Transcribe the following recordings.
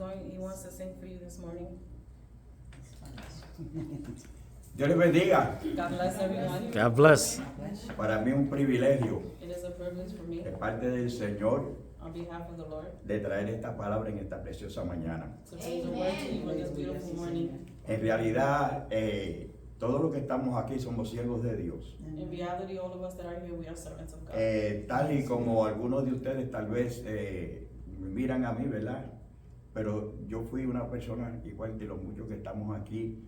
he wants to sing for you this morning. Dios les bendiga. God bless everyone. God bless. Para mí es un privilegio It is a privilege for me, de parte del Señor on behalf of the Lord, de traer esta palabra en esta preciosa mañana. to bring the word to you on this beautiful morning. En realidad, todos los que estamos aquí somos siervos de Dios. In reality, all of us that are here, we are servants of God. Tal y como algunos de ustedes tal vez me miran a mí, ¿verdad? Pero yo fui una persona, igual que los muchos que estamos aquí,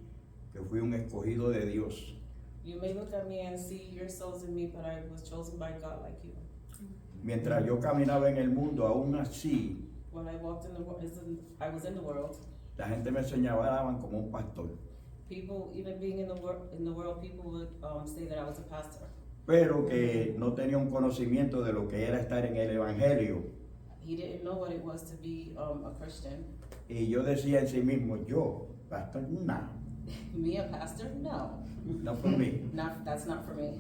que fui un escogido de Dios. You may look at me and see yourselves in me, but I was chosen by God like you. Mientras yo caminaba en el mundo, aún así, When I walked in the world, I was in the world. la gente me señalaban como un pastor. People, even being in the world, people would say that I was a pastor. Pero que no tenía un conocimiento de lo que era estar en el Evangelio. He didn't know what it was to be a Christian. Y yo decía en sí mismo, yo, pastor, no, Me, a pastor? No, no for me. that's not for me.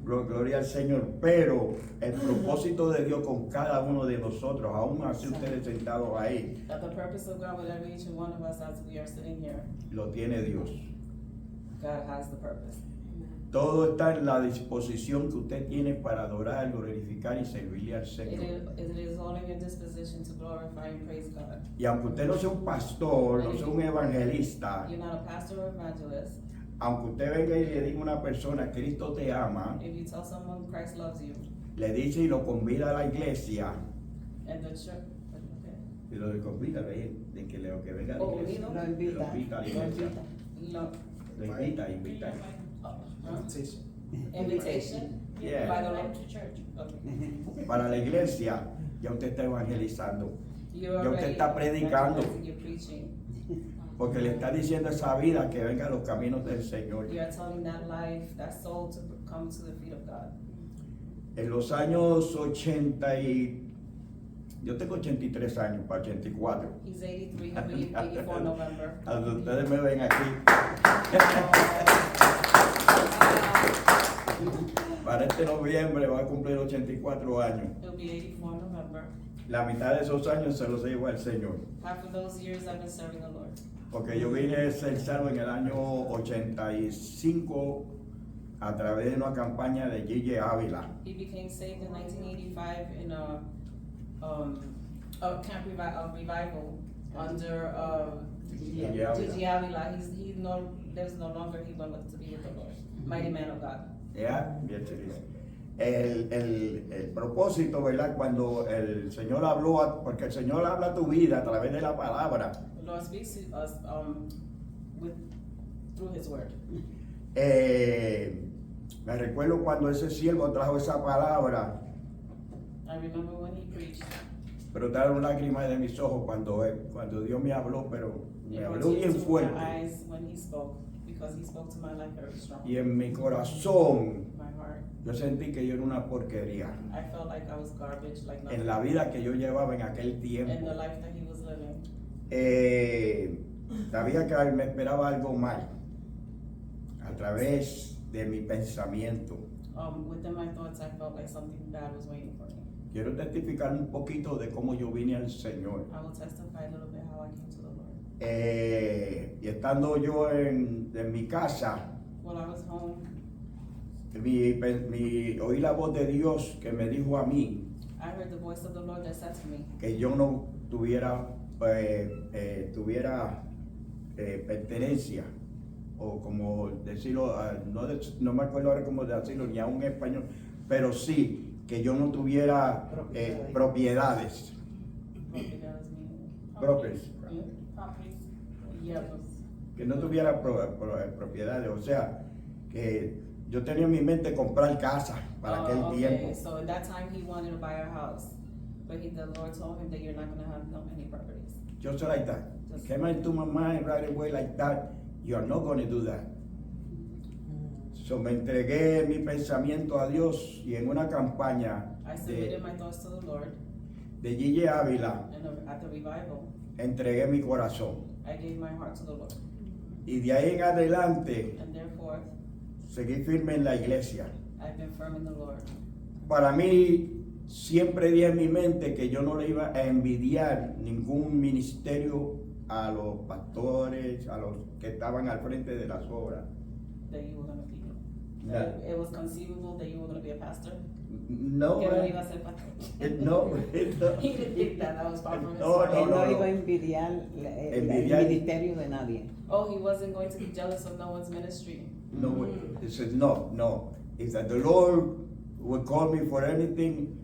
Gloria al Señor. Pero el propósito de Dios con cada uno de nosotros, aún así ustedes sentados ahí, That the purpose of God with every each and one of us as we are sitting here, lo tiene Dios. God has the purpose. Todo está en la disposición que usted tiene para adorar, glorificar y servirle al Señor. It is all in your disposition to glorify and praise God. Y aunque usted no sea un pastor, no sea un evangelista, You're not a pastor or evangelist. aunque usted venga y le diga a una persona, Cristo te ama, If you tell someone Christ loves you, le dice y lo convida a la iglesia, and the church, okay. y lo convida de que que venga a la Oh, iglesia, lo lo invita a la iglesia, No, lo invita. invitation Yeah. by the Lord to church. Okay. Para la iglesia, ya usted está evangelizando, You're ya usted already está predicando, evangelizing, you're preaching. porque le está diciendo a esa vida que venga a los caminos del Señor. You are telling that life, that soul to come to the feet of God. En los años 80 yo tengo 83 años, para 84. He's 83, he'll be 84 November. Cuando ustedes me ven aquí, para este noviembre va a cumplir 84 años. He'll be 84 November. La mitad de esos años se los llevo al Señor. Half of those years I've been serving the Lord. Porque yo vine a ser salvo en el año 85 a través de una campaña de Gigi Ávila. He became saved in 1985 in a camp revival under Gigi Ávila. Gigi Avila. Lives no longer. He went to be with the Lord. Mighty man of God. Ya, bien feliz. El propósito, ¿verdad? Cuando el Señor habló, porque el Señor habla a tu vida a través de la palabra. The Lord speaks to us through His word. Me recuerdo cuando ese siervo trajo esa palabra, I remember when he preached. brotaron lágrimas de mis ojos cuando Dios me habló, pero me It brought habló bien tears to my fuerte. eyes when he spoke, because he spoke to my life very strong. Y en mi corazón My heart, yo sentí que yo era una porquería. I felt like I was garbage, like nothing. En la vida que yo llevaba en aquel In the tiempo, life that he was living. sabía que me esperaba algo mal a través de mi pensamiento. Within my thoughts, I felt like something bad was waiting for me. Quiero testificar un poquito de cómo yo vine al Señor. I will testify a little bit how I came to the Lord. Y estando yo en mi casa, While I was home, oí la voz de Dios que me dijo a mí I heard the voice of the Lord that said to me que yo no tuviera pertenencia, o como decirlo, no me acuerdo ahora cómo decirlo ni aún en español, pero sí que yo no tuviera propiedades. Propias. Yeah. Que no tuviera propiedades, o sea, que yo tenía en mi mente comprar casa para aquel Okay. tiempo. So in that time, he wanted to buy a house, but the Lord told him that you're not going to have any properties. Just like that. Came into my mind right away like that. You are not going to do that. So me entregué mi pensamiento a Dios y en una campaña I submitted my thoughts to the Lord, de Gigi Ávila and at the revival, entregué mi corazón. I gave my heart to the Lord. Y de ahí en adelante And therefore, seguí firme en la iglesia. I've been firm in the Lord. Para mí siempre di en mi mente que yo no le iba a envidiar ningún ministerio a los pastores, a los que estaban al frente de las obras. That you were gonna be. That- It was conceivable that you were gonna be a pastor. No, Que no iba a ser pastor. no, He didn't think that. That was far from his No, mind. Él no no. iba a envidiar el Envidiar. ministerio de nadie. Oh, he wasn't going to be jealous of no one's ministry. no. He said, no. He said, the Lord would call me for anything.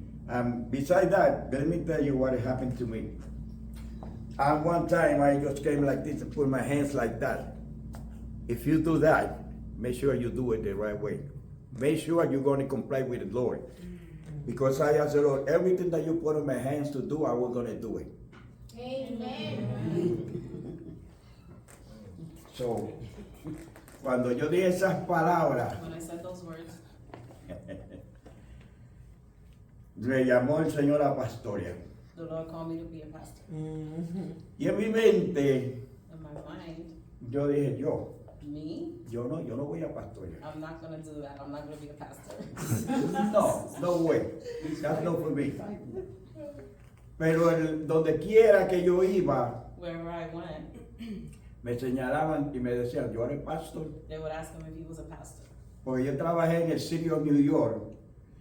Besides that, let me tell you what happened to me. One time I just came like this and put my hands like that. If you do that, make sure you do it the right way. Make sure you're going to comply with the Lord. Because I asked the Lord, everything that you put in my hands to do, I was going to do it. So, cuando yo di esas palabras, When I said those words, me llamó el Señor a pastorear. the Lord called me to be a pastor. Y en mi mente, In my mind, yo dije, me, yo no voy a pastorear. I'm not gonna do that. I'm not gonna be a pastor. No way. That's not for me. Pero donde quiera que yo iba, Wherever I went, me señalaban y me decían, yo eres pastor. they would ask him if he was a pastor. Porque yo trabajé en el City of New York,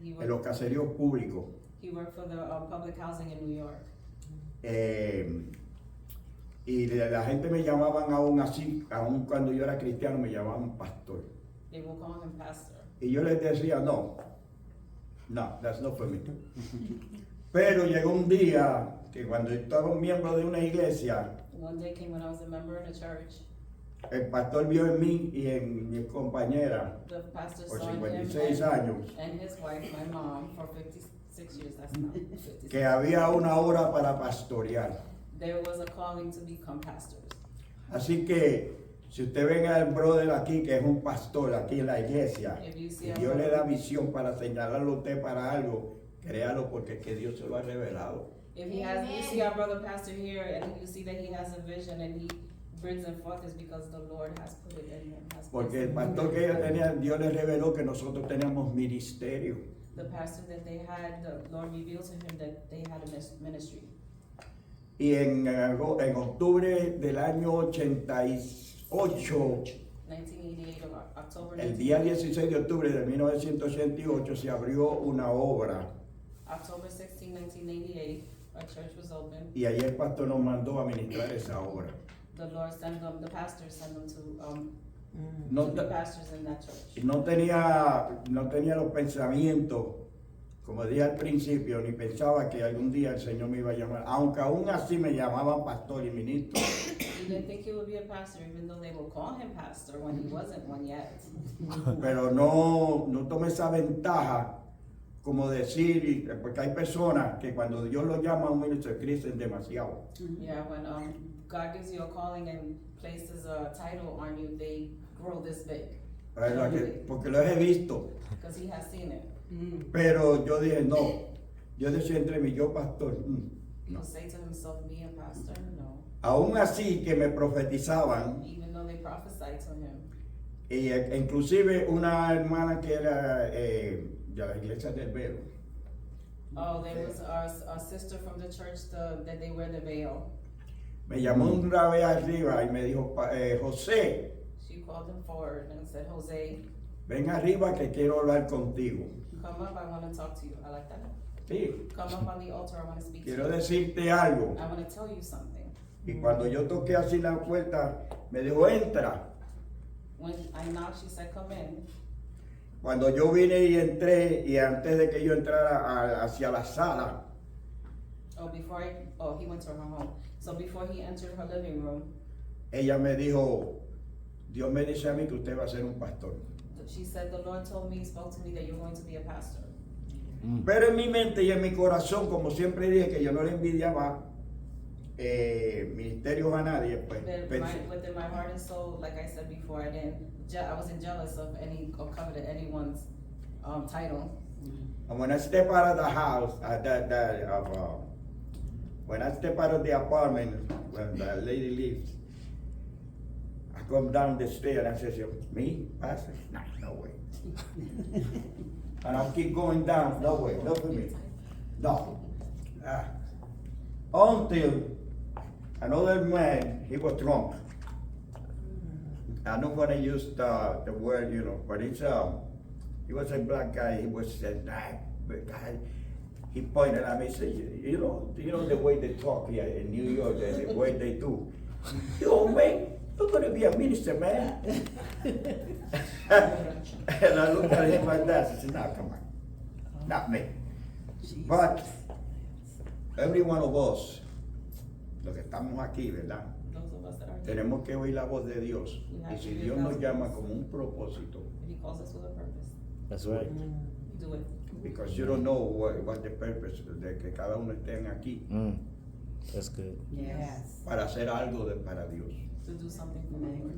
He en los worked, caseríos públicos. he worked for the public housing in New York. Y la gente me llamaban aún así, aún cuando yo era cristiano, me llamaban pastor. They will call him pastor. Y yo les decía, no, that's not for me. Pero llegó un día que cuando yo estaba un miembro de una iglesia, One day came when I was a member in a church. el pastor vio en mí y en mi compañera The pastor por saw in him 56 años and his wife, my mom, for 56 years. That's not 56. que había una hora para pastorear. There was a calling to become pastors. Así que si usted ven al brother aquí que es un pastor aquí en la iglesia If you see y a Dios le brother- da visión para señalarlo a usted para algo, créalo porque es que Dios se lo ha revelado. If he has, you see our brother pastor here, and you see that he has a vision and he brings it forth, is because the Lord has put it in him. Has Porque placed el it. pastor que ellos tenían, Dios les reveló que nosotros teníamos ministerio. The pastor that they had, the Lord revealed to him that they had a ministry. Y en octubre del año 88, 1988, October el día 1988, 16 de octubre de 1988 se abrió una obra October 16, 1988, our church was open. y ahí el pastor nos mandó a ministrar esa obra. The Lord sent them, the pastors sent them No, to be pastors in that church. no tenía los pensamientos, como dije al principio, ni pensaba que algún día el Señor me iba a llamar, aunque aún así me llamaban pastor y ministro. He didn't think he would be a pastor, even though they would call him pastor when he wasn't one yet. Pero no tomé esa ventaja como decir, porque hay personas que cuando Dios los llama a un ministro crecen demasiado. Yeah, when God gives you a calling and places a title on you, they grow this big, Porque los he visto. because he has seen it. Pero yo dije, no. Yo decía entre mí, yo pastor. He'll No. say to himself, me a pastor? No. Aún así que me profetizaban, Even though they prophesied to him. inclusive una hermana que era de la iglesia del Velo, Oh, there was our sister from the church that they wear the veil. me llamó una vez arriba y me dijo, José, She called him forward and said, Jose, ven arriba que quiero hablar contigo. come up, I want to talk to you. I like that. Sí, Come up on the altar, I want to speak to quiero you. decirte algo. I want to tell you something. Y cuando yo toqué así la puerta, me dijo, entra. When I knocked, she said, come in. Cuando yo vine y entré, y antes de que yo entrara hacia la sala, He went to her home. So before he entered her living room, ella me dijo, Dios me dice a mí que usted va a ser un pastor. she said, the Lord spoke to me that you're going to be a pastor. Pero en mi mente y en mi corazón, como siempre dije que yo no le envidiaba ministerios a nadie, pues pensé, Within my heart and soul, like I said before, I wasn't jealous of or coveted anyone's title. and when I step out of the house, when I step out of the apartment, when the lady leaves, I come down the stairs and I say, me, pastor? No way. And I'll keep going down, no way, not for me. No. Until another man, he was drunk. I'm not gonna use the word, but he was a black guy. He was a black guy. He pointed at me and said, you know the way they talk here in New York, the way they do. Yo, man, you're gonna be a minister, man. And I looked at him like that. I said, no, come on, not me. But every one of us, los que estamos aquí, ¿verdad? Those of us that are here, Tenemos que oír la voz de Dios. Y si Dios nos llama como un propósito, if he calls us with a purpose, That's right. do it. because you don't know what the purpose de que cada uno estén aquí That's good. Yes. para hacer algo para Dios. To do something for the Lord.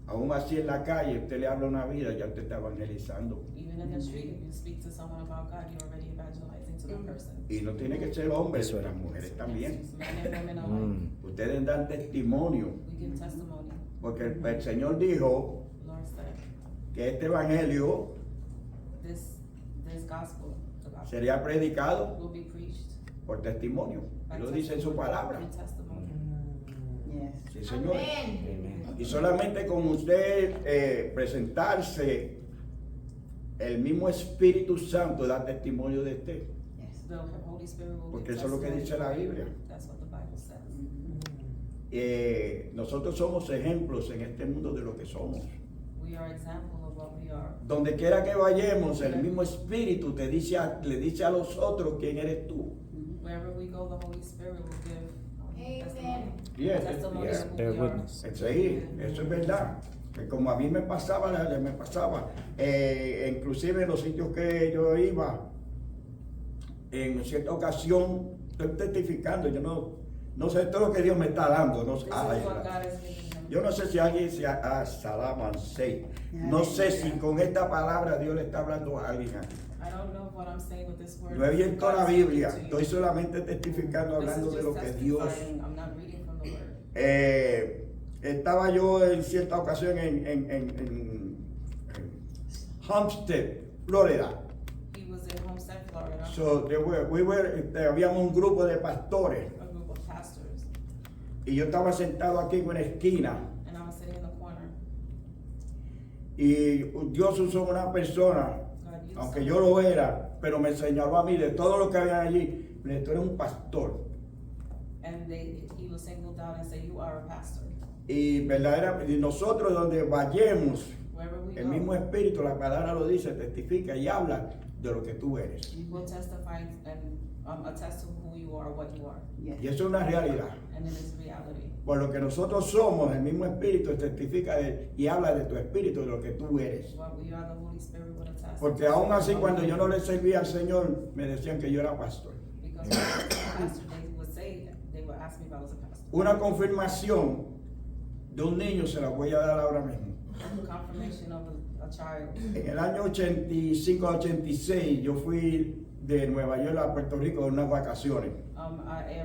Aún así en la calle usted le habla una vida, ya usted está evangelizando. Even in the street, if you speak to someone about God, you're already evangelizing to the person. Y no tiene que ser hombre, Eso era. las mujeres también. Men and women alike. Ustedes dan testimonio, We give testimony. porque el Señor dijo Lord said, que este evangelio this gospel, the gospel sería predicado will be preached por testimonio. by Él lo dice en su palabra. through testimony. Yes. Sí, Señor. Amen. Y solamente con usted presentarse, el mismo Espíritu Santo da testimonio de usted. Yes. The Holy Spirit will Porque give eso es lo que testimony dice la for you. Biblia. That's what the Bible says. Nosotros somos ejemplos en este mundo de lo que somos. We are example of what we are. Donde quiera que vayamos, el mismo Espíritu le dice a los otros quién eres tú. Wherever we go, the Holy Spirit will give testimony. Yes, Testimony yes. of who Bear we are. witness. Sí, eso es verdad. Que como a mí me pasaba, inclusive en los sitios que yo iba, en cierta ocasión, estoy testificando, yo no sé todo lo que Dios me está dando. No, This is ay, what God is giving him. yo no sé si alguien se salamanse. No sé si con esta palabra Dios le está hablando a alguien aquí. I don't know what I'm saying with this word. No he abierto God la is speaking Biblia, to you. estoy solamente testificando, This is hablando de lo just que Dios. testifying. I'm not reading from the word. Estaba yo en cierta ocasión en Homestead, Florida. He was in Homestead, Florida. So habíamos un grupo de pastores A group of pastors, y yo estaba sentado aquí en una esquina and I was sitting in the corner. y Dios usó una persona, God used aunque someone. yo lo era, pero me señaló a mí de todo lo que había allí. Me dijo, tú eres un pastor. And he was singled out and said, "You are a pastor." Y verdaderamente, y nosotros donde vayamos, Wherever we el go, mismo Espíritu, la palabra lo dice, testifica y habla de lo que tú eres. we'll testify and attest to who you are, what you are, Yes. Y eso es una realidad. and it is reality. Por lo que nosotros somos, el mismo Espíritu testifica y habla de tu Espíritu, de lo que tú eres. What we are, the Holy Spirit will attest. Porque aún así, cuando yo no le servía al Señor, me decían que yo era pastor. Because when I was a pastor, they would ask me if I was a pastor. Una confirmación de un niño se la voy a dar ahora mismo. Confirmation of a child. En el año 85-86, yo fui de Nueva York a Puerto Rico en unas vacaciones.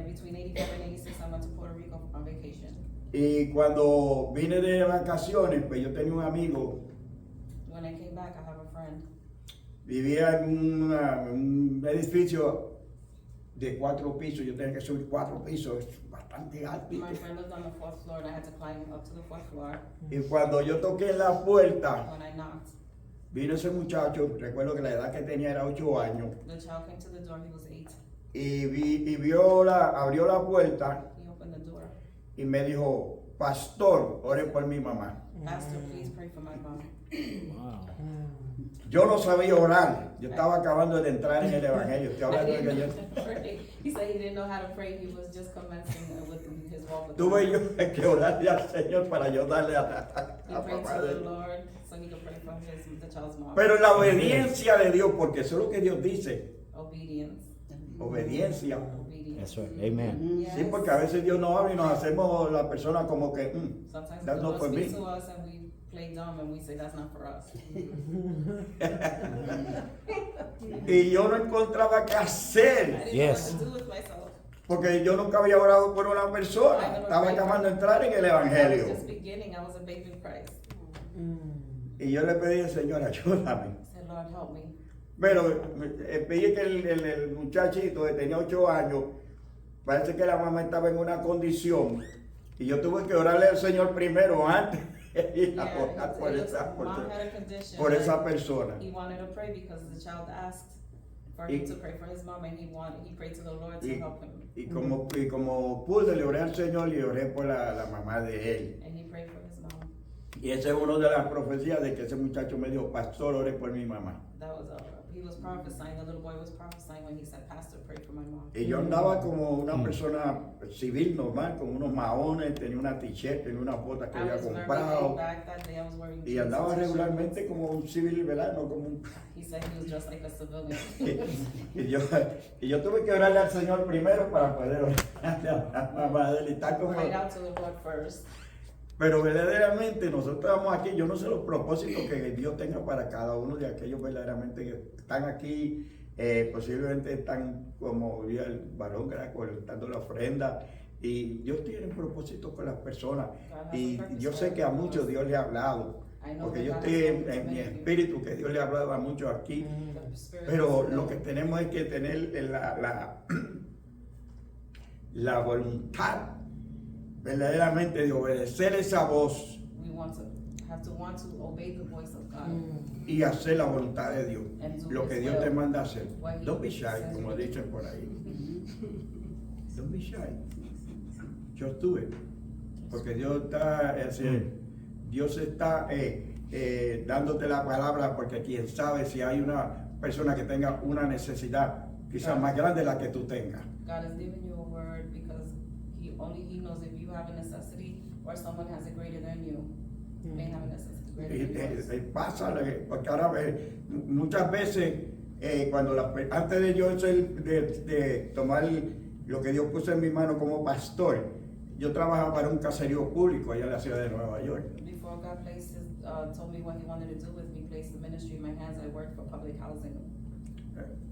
Between 85 and 86, I went to Puerto Rico on vacation. Y cuando vine de vacaciones, pues yo tenía un amigo, When I came back, I have a friend. vivía en un edificio de 4 pisos, yo tenía que subir 4 pisos, bastante alto. My friend lived on the 4th floor, and I had to climb up to the 4th floor. Y cuando yo toqué en la puerta, When I knocked, vino ese muchacho, recuerdo que la edad que tenía era 8 años, the child came to the door. He was 8. y abrió la puerta He opened the door. y me dijo, pastor, ore por mi mamá. Pastor, please pray for my mom. Wow. Yo no sabía orar, yo estaba acabando de entrar en el evangelio, estoy I hablando de didn't que know yo... how to pray. He said he didn't know how to pray. He was just commencing with his walk with Tuve God. yo que orarle al Señor para ayudarle a He prayed papá to de the él. Lord so he could pray for the child's mom. Pero la obediencia de Dios, porque eso es lo que Dios dice, Obedience. obediencia. Obedience. That's right. Amen. Yes. Sí, porque a veces Dios nos habla y nos hacemos la persona como que, Sometimes that's the not Lord for me. speaks to us and we play dumb and we say that's not for us. Y yo no encontraba qué I hacer, didn't Yes. know what to do with myself. porque yo nunca había orado por una persona, estaba acabando de entrar en el I was evangelio. just beginning. I was a babe in Christ. Y yo le pedí al Señor, ayúdame. I said, Lord, help me. Pero veía que el muchachito que tenía 8 años, parece que la mamá estaba en una condición y yo tuve que orarle al Señor primero antes de ir a orar por Mom had a condition. por but esa persona. He wanted to pray because the child asked for Y- him to pray for his mom, and he prayed to the Lord to Y, help him. y como pude, le oré al Señor y oré por la mamá de él. And he prayed for his mom. Y esa es una de las profecías de que ese muchacho me dijo, pastor, oré por mi mamá. That was he was prophesying, the little boy was prophesying when he said, Pastor, pray for my mom. Y yo andaba como una persona civil normal, con unos maones, tenía una t-shirt, tenía una bota que I había was very laid comprado. back that day, I was wearing Y jeans andaba and t-shirt. regularmente como un civil, ¿verdad? No como un... He said he was dressed like a civilian. y yo tuve que orarle al Señor primero para poder orar a la mamá de él y tal como... Prayed out to the Lord first. Pero verdaderamente nosotros estamos aquí, yo no sé los propósitos que Dios tenga para cada uno de aquellos verdaderamente que están aquí, posiblemente están como vía el varón que era colectando la ofrenda, y Dios tiene un propósito con las personas, y yo sé que a muchos Dios le ha hablado, I know porque that yo God estoy has en spoken to mi many of you. espíritu que Dios le ha hablado a muchos aquí, The Spirit pero has lo que spoken. tenemos es que tener la voluntad verdaderamente de obedecer esa voz We want to obey the voice of God. y hacer la voluntad de Dios, And do lo que His Dios will. te manda a hacer. What He Don't be shy, says como to do. dicen por ahí. Don't be shy. Just do it. Porque Dios está, Dios está dándote la palabra, porque quién sabe si hay una persona que tenga una necesidad quizás más grande de la que tú tengas. God has given you a word because He knows if you have a necessity or someone has it greater than you. May have a necessity greater than yours. Pasa, porque ahora muchas veces cuando antes de yo de tomar lo que Dios puso en mi mano como pastor, yo trabajaba para un caserío público allá en la ciudad de Nueva York. Before God told me what He wanted to do with me, placed the ministry in my hands, I worked for public housing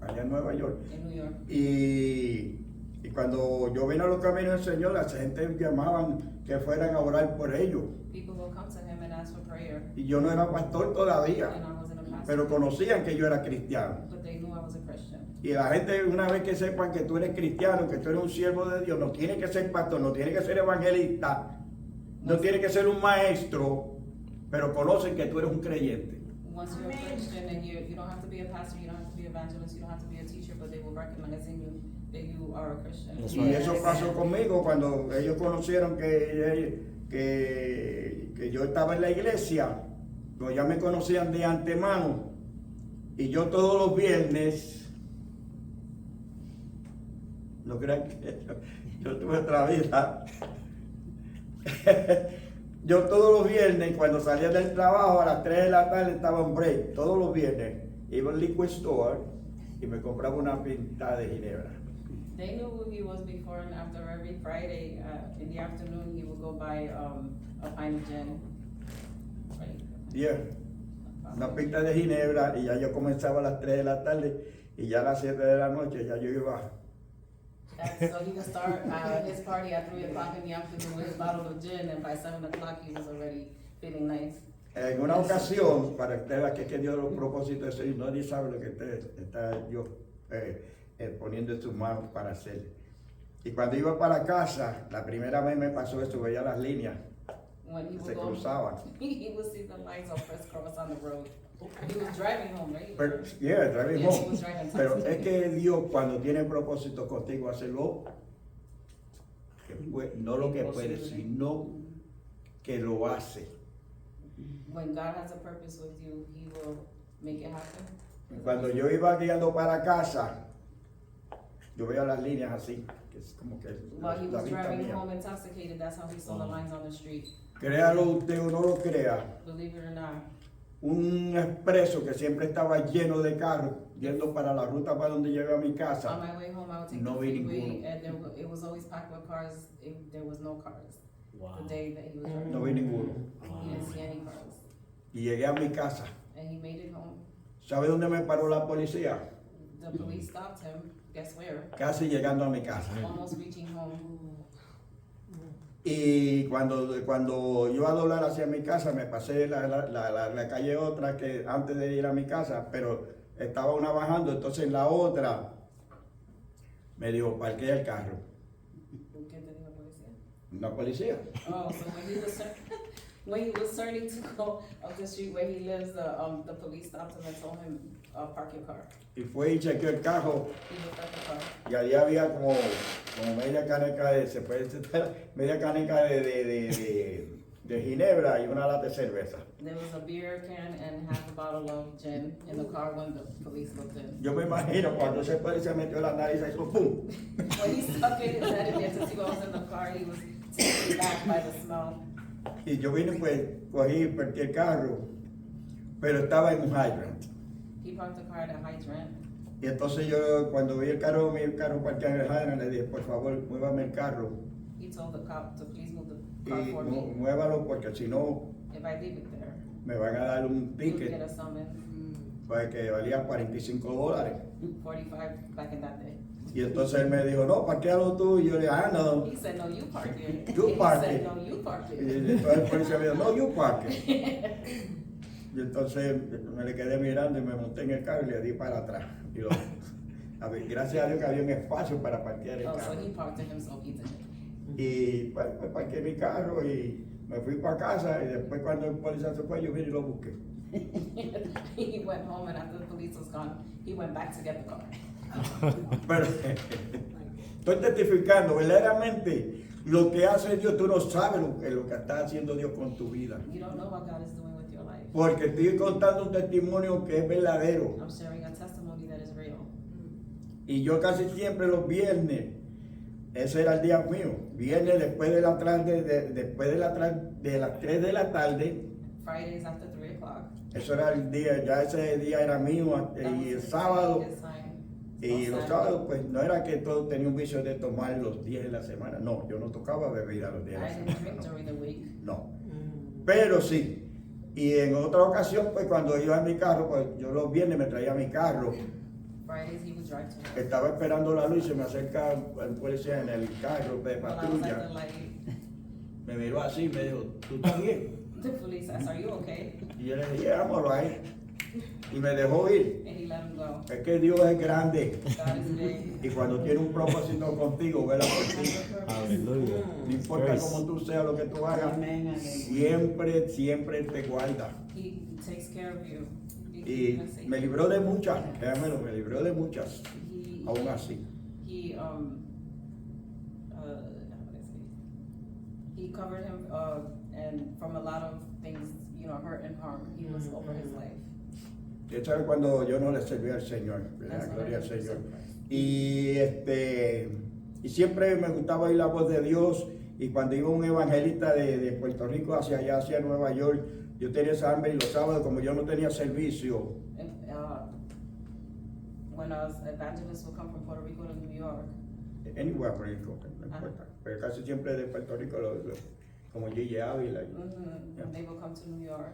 Allá en Nueva York. in New York. Y cuando yo vine a los caminos del Señor, la gente llamaban que fueran a orar por ellos. People will come to Him and ask for prayer, Y yo no era pastor todavía, and I wasn't a pastor, pero conocían que yo era cristiano. but they knew I was a Christian. Y la gente, una vez que sepan que tú eres cristiano, que tú eres un siervo de Dios, no tiene que ser pastor, no tiene que ser evangelista, no tiene que ser un maestro, pero conocen que tú eres un creyente. Once you're a Christian and you don't have to be a pastor, you don't have to be an evangelist, you don't have to be a teacher, but they will recognize in you that you are a Christian. That's Y right. eso pasó conmigo cuando ellos conocieron que yo estaba en la iglesia, pues ya me conocían de antemano. Y yo todos los viernes, no crean que yo tuve otra vida. Yo todos los viernes, cuando salía del trabajo a las 3 de la tarde estaba en break. Todos los viernes iba al liquor store y me compraba una pinta de ginebra. They knew who he was before and after. Every Friday, in the afternoon, he would go buy a pint of gin. Right. Yeah. Una pinta de ginebra y ya yo comenzaba a las 3 de la tarde y ya a las 7 de la noche ya yo iba. So he would start his party at 3 o'clock in the afternoon with his bottle of gin, and by 7 o'clock he was already feeling nice. En una ocasión, para que usted vea que Dios los propósitos de Dios, nadie sabe lo que usted está Dios poniendo en sus manos para hacer. Y cuando iba para casa, la primera vez me pasó eso, veía las líneas When he que would se go, cruzaban. he would see the lights of crisscross on the road. He was driving home, right? Pero, yeah, driving Yeah, he home. was driving Pero taxi. es que Dios cuando tiene propósito contigo hace no lo que puede, sino que lo hace. When God has a purpose with you, he will make it happen. Cuando yo iba guiando para casa, yo veía las líneas así, que es como que While he la was vista driving mía. home intoxicated, that's how he saw the lines on the street. Créalo usted o no lo crea, Believe it or not. un expreso que siempre estaba lleno de carros, yendo para la ruta para donde llegué a mi On casa, my way home, I would take No the vi freeway, ninguno. and it was always packed with cars. There was no cars. Wow. The day that he was driving, no vi ninguno. he didn't see any cars, Y llegué a mi casa. and he made it home. ¿Sabe dónde me paró la policía? The police stopped him. Guess where? Casi llegando a mi casa. Almost reaching home. Y cuando yo iba a doblar hacia mi casa, me pasé la calle otra que antes de ir a mi casa, pero estaba una bajando, entonces la otra me dijo, parquea el carro. ¿Qué te dijo la policía? Una policía. Oh, so when he was turning to go up the street where he lives, the police stopped him and told him, park your car. Y fue y chequeó el carro He looked at the car. y allí había como media caneca media caneca de ginebra y una lata de cerveza. There was a beer can and half a bottle of gin in the car when the police looked in. Yo me imagino cuando ese policía metió la nariz y hizo ¡pum! When he stuck it his head in there to see what was in the car, he was taken back by the smell. Y yo vine pues, cogí, partí el carro, pero estaba en un hydrant. He parked the car at a hydrant. Y entonces yo cuando vi el carro parqueado en el hydrant, le dije, por favor, muévame el carro He told the cop to please move the car y for me. muévalo porque si no If I leave it there, me van a dar un he would get ticket a summons. pues, que valía $45. 45 back in that day. Y entonces él me dijo, no, parquealo tú. Y yo le dije, no. He said, no, you park it. You park He said, it. no, you park Y it. entonces el policía me dijo, no, you park it. Y entonces me le quedé mirando y me monté en el carro y le di para atrás. Y gracias a Dios que había un espacio para parquear el Oh, so carro. he parked it himself, he did. Y pues parqué mi carro y me fui para casa y después cuando el policía se fue yo vine y lo busqué. He went home and after the police was gone, he went back to get the car. Pero estoy testificando, verdaderamente lo que hace Dios, tú no sabes lo que está haciendo Dios con tu vida. You don't know what God is doing with your life. Porque estoy contando un testimonio que es verdadero. I'm sharing a testimony that is real. Y yo casi siempre los viernes, ese era el día mío, viernes después de las 3 de la tarde, Fridays after 3 o'clock. eso era el día, ya ese día era mío, y el sábado, y los sábados pues no era que todo tenía un vicio de tomar los días de la semana, no, yo no tocaba bebida los días de I la didn't drink semana, during the week. no, pero sí, y en otra ocasión pues cuando iba en mi carro, pues yo los viernes me traía mi carro, Fridays he would drive to work. estaba esperando la luz y se me acerca el policía en el carro de While I was at patrulla, the light, me miró así y me dijo, ¿tú estás bien? the police asked, are you okay? Y yo le dije, yeah, I'm all right. Y me dejó ir. And he let him go. Es que Dios es grande. God is big. Y cuando tiene un propósito contigo, vela por ti. Hallelujah. No importa Grace. cómo tú seas, lo que tú hagas, Amén, amén. siempre te guarda. He takes care of you. Y me libró de muchas, créanmelo, me libró de muchas, He, aún así. he what is he? He covered him, and from a lot of things, you know, hurt and harm. He was over his life. Eso era cuando yo no le servía al Señor, ¿verdad? That's Gloria al what I Señor. said. Y siempre me gustaba oír la voz de Dios. Y cuando iba un evangelista de Puerto Rico hacia allá, hacia Nueva York, yo tenía esa hambre y los sábados, como yo no tenía servicio, And, when evangelists would come from Puerto Rico to New York, anywhere Puerto Rico, no importa, pero casi siempre de Puerto Rico, como Gigi Ávila. when they would come to New York,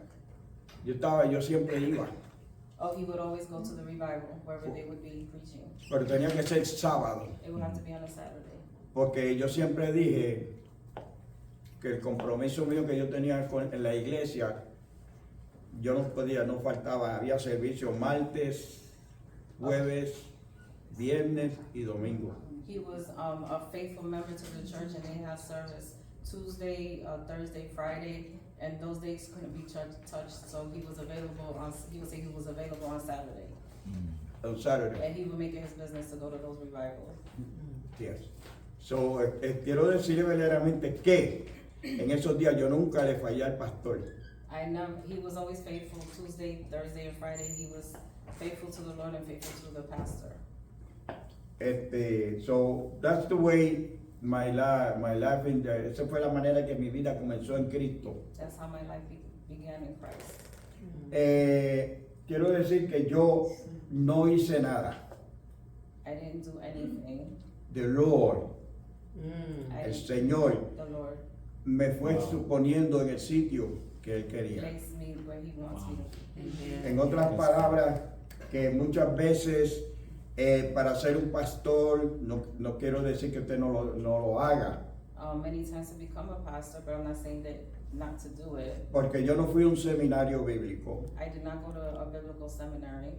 Yo siempre iba, oh, he would always go to the revival, wherever they would be preaching. pero tenía que ser sábado, It would have to be on a Saturday. porque yo siempre dije que el compromiso mío que yo tenía en la iglesia, yo no podía, no faltaba, había servicio martes, jueves, viernes y domingo. He was a faithful member to the church, and they had service Tuesday, Thursday, Friday, and those days couldn't be touched, so he was available on, he would say he was available on Saturday. On Saturday. And he would make it his business to go to those revivals. Yes. So, quiero decirle verdaderamente que en esos días yo nunca le fallé al pastor. He was always faithful Tuesday, Thursday, and Friday. He was faithful to the Lord and faithful to the pastor. So that's the way my life esa fue la manera que mi vida comenzó en Cristo. That's how my life began in Christ. Quiero decir que yo no hice nada. I didn't do anything. The Lord, I el didn't- Señor, The Lord me fue suponiendo en el sitio que Él quería. placed me where He wants me to be. En otras palabras, que muchas veces para ser un pastor, no quiero decir que usted no lo haga, Many times to become a pastor, but I'm not saying that not to do it. porque yo no fui a un seminario bíblico, I did not go to a biblical seminary.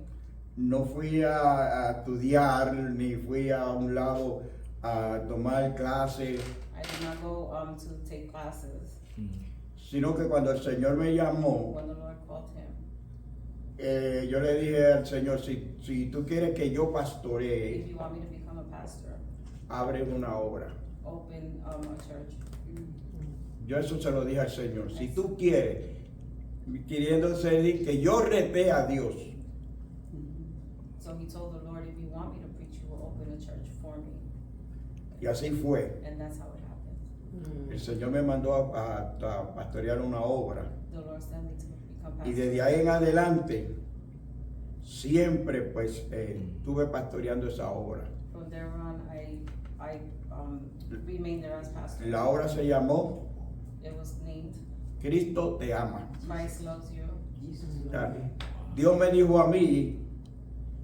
no fui a estudiar, ni fui a un lado a tomar clases, I did not go to take classes. sino que cuando el Señor me llamó, When the Lord called him, yo le dije al Señor, si tú quieres que yo pastoree, if you want me to become a pastor, abre una obra. open a church. Yo eso se lo dije al Señor. Si tú quieres, queriendo decir que yo reté a Dios. So he told the Lord, if you want me to preach, you will open a church for me. Y así fue. And that's how it happened. El Señor me mandó a pastorear una obra. The Lord sent me to become pastor. Y desde ahí en adelante, siempre pues estuve pastoreando esa obra. From there on, I remained there as pastor. La obra se llamó It was named Cristo te ama. Christ Loves You. Ya. Dios me dijo a mí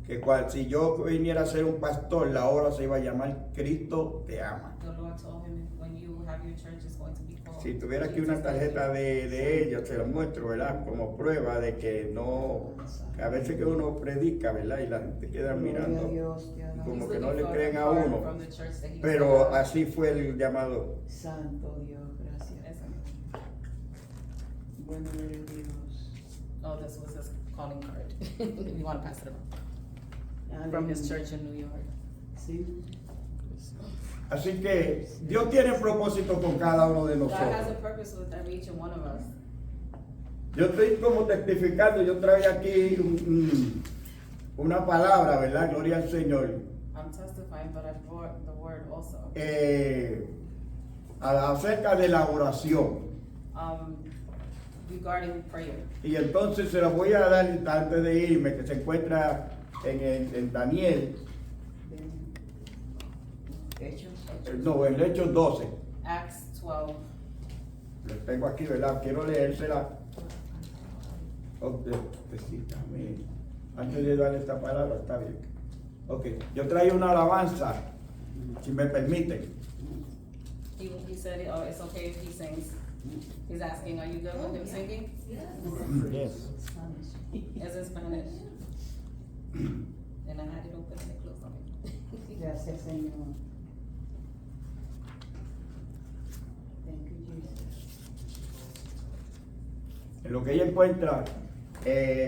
que si yo viniera a ser un pastor, la obra se iba a llamar Cristo te ama. The Lord told him, when you have your church, it's going to be called. Si tuviera aquí una Jesus Loves tarjeta You. de ella, se la muestro, ¿verdad? Como prueba de que no, a veces que uno predica, ¿verdad? Y la gente queda mirando como He's que no looking le for creen a card uno. from the church that he was Pero at. así fue el llamado. Santo Dios, gracias. Esa. Bueno eres Dios. Oh, this was his calling card. If you want to pass it around. From his church in New York. Sí. Así que Dios tiene propósito con cada uno de God has a nosotros. purpose with every each and one of us. Yo estoy como testificando, yo traía aquí una palabra, ¿verdad? Gloria al Señor. I'm testifying, but I brought the word also. Acerca de la oración. Regarding prayer. Y entonces se la voy a dar antes de irme, que se encuentra en Daniel, Hechos. no, en Hechos 12. Acts 12. Lo tengo aquí, ¿verdad? Quiero leérsela. Déjame, antes de darle esta palabra, está bien. Ok, yo traigo una alabanza, si me permiten. He said, it's okay if he sings. He's asking, are you good with him singing? Yes. It's in Spanish. And I had it open and it closed on me. Gracias, Señor. Thank you, Jesus. En lo que ella encuentra,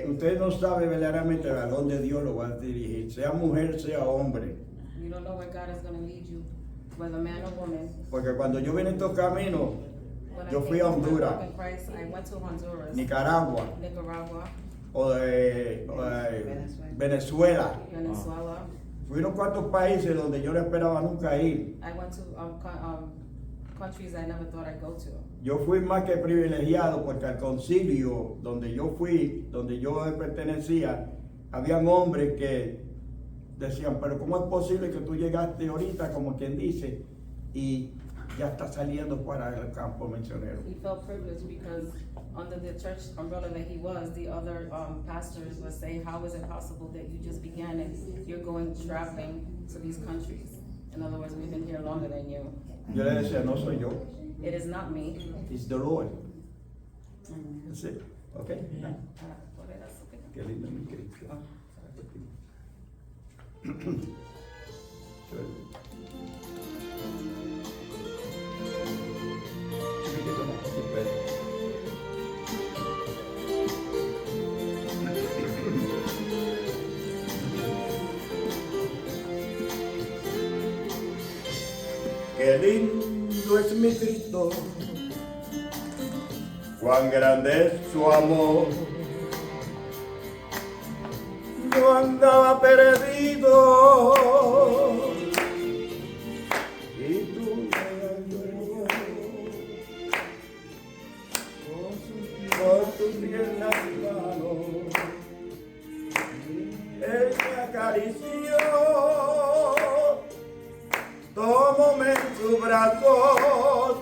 usted no sabe verdaderamente a dónde Dios lo va a dirigir, sea mujer, sea hombre. You don't know where God is going to lead you, whether man or woman. Porque cuando yo vine estos caminos, When yo I fui came a to my Honduras, walk in Christ, I went to Honduras, Nicaragua, Nicaragua, Venezuela. Venezuela. Fui a unos cuantos países donde yo no esperaba nunca ir. I went to countries I never thought I'd go to. Yo fui más que privilegiado porque al concilio donde yo fui, donde yo pertenecía, habían hombres que decían, pero ¿cómo es posible que tú llegaste ahorita, como quien dice, y ya está saliendo para el campo misionero? He felt privileged because under the church umbrella that he was, the other pastors would say, how is it possible that you just began and you're going traveling to these countries? In other words, we've been here longer than you. Yo le decía, no soy yo, It is not me. it's the Lord. That's it. Okay. Qué lindo mi Cristo. Chiquitito, no, espera. Qué lindo es mi Cristo, cuán grande es su amor. Yo andaba perdido y tú con tus tiernas manos Él me acarició, tómame en sus brazos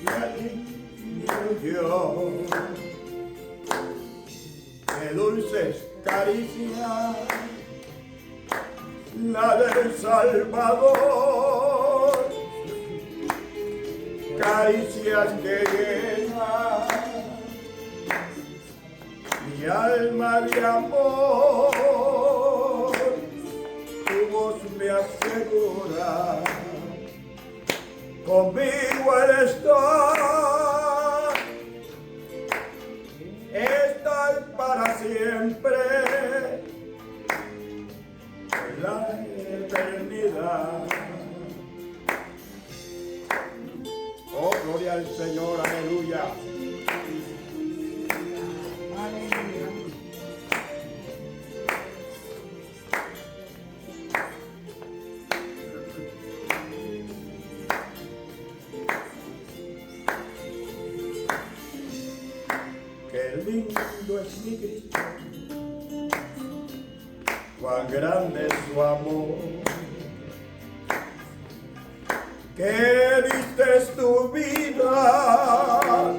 y allí yo. Qué dulces caricias, la del Salvador, caricias que llenan Mi alma de amor, tu voz me asegura, conmigo Él está, estar para siempre, en la eternidad. Oh, gloria al Señor, aleluya. Qué lindo es mi Cristo, cuán grande es su amor, que diste tu vida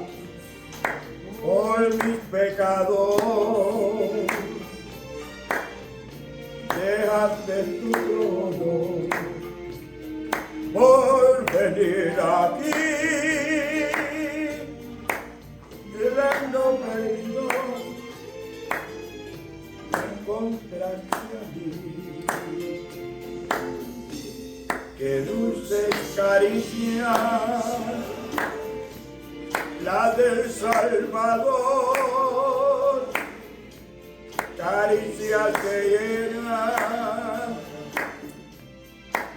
por mis pecados, dejaste tu trono por venir aquí. Dando perdido, me encontraste allí. Qué dulce caricia, la del Salvador, caricia que llena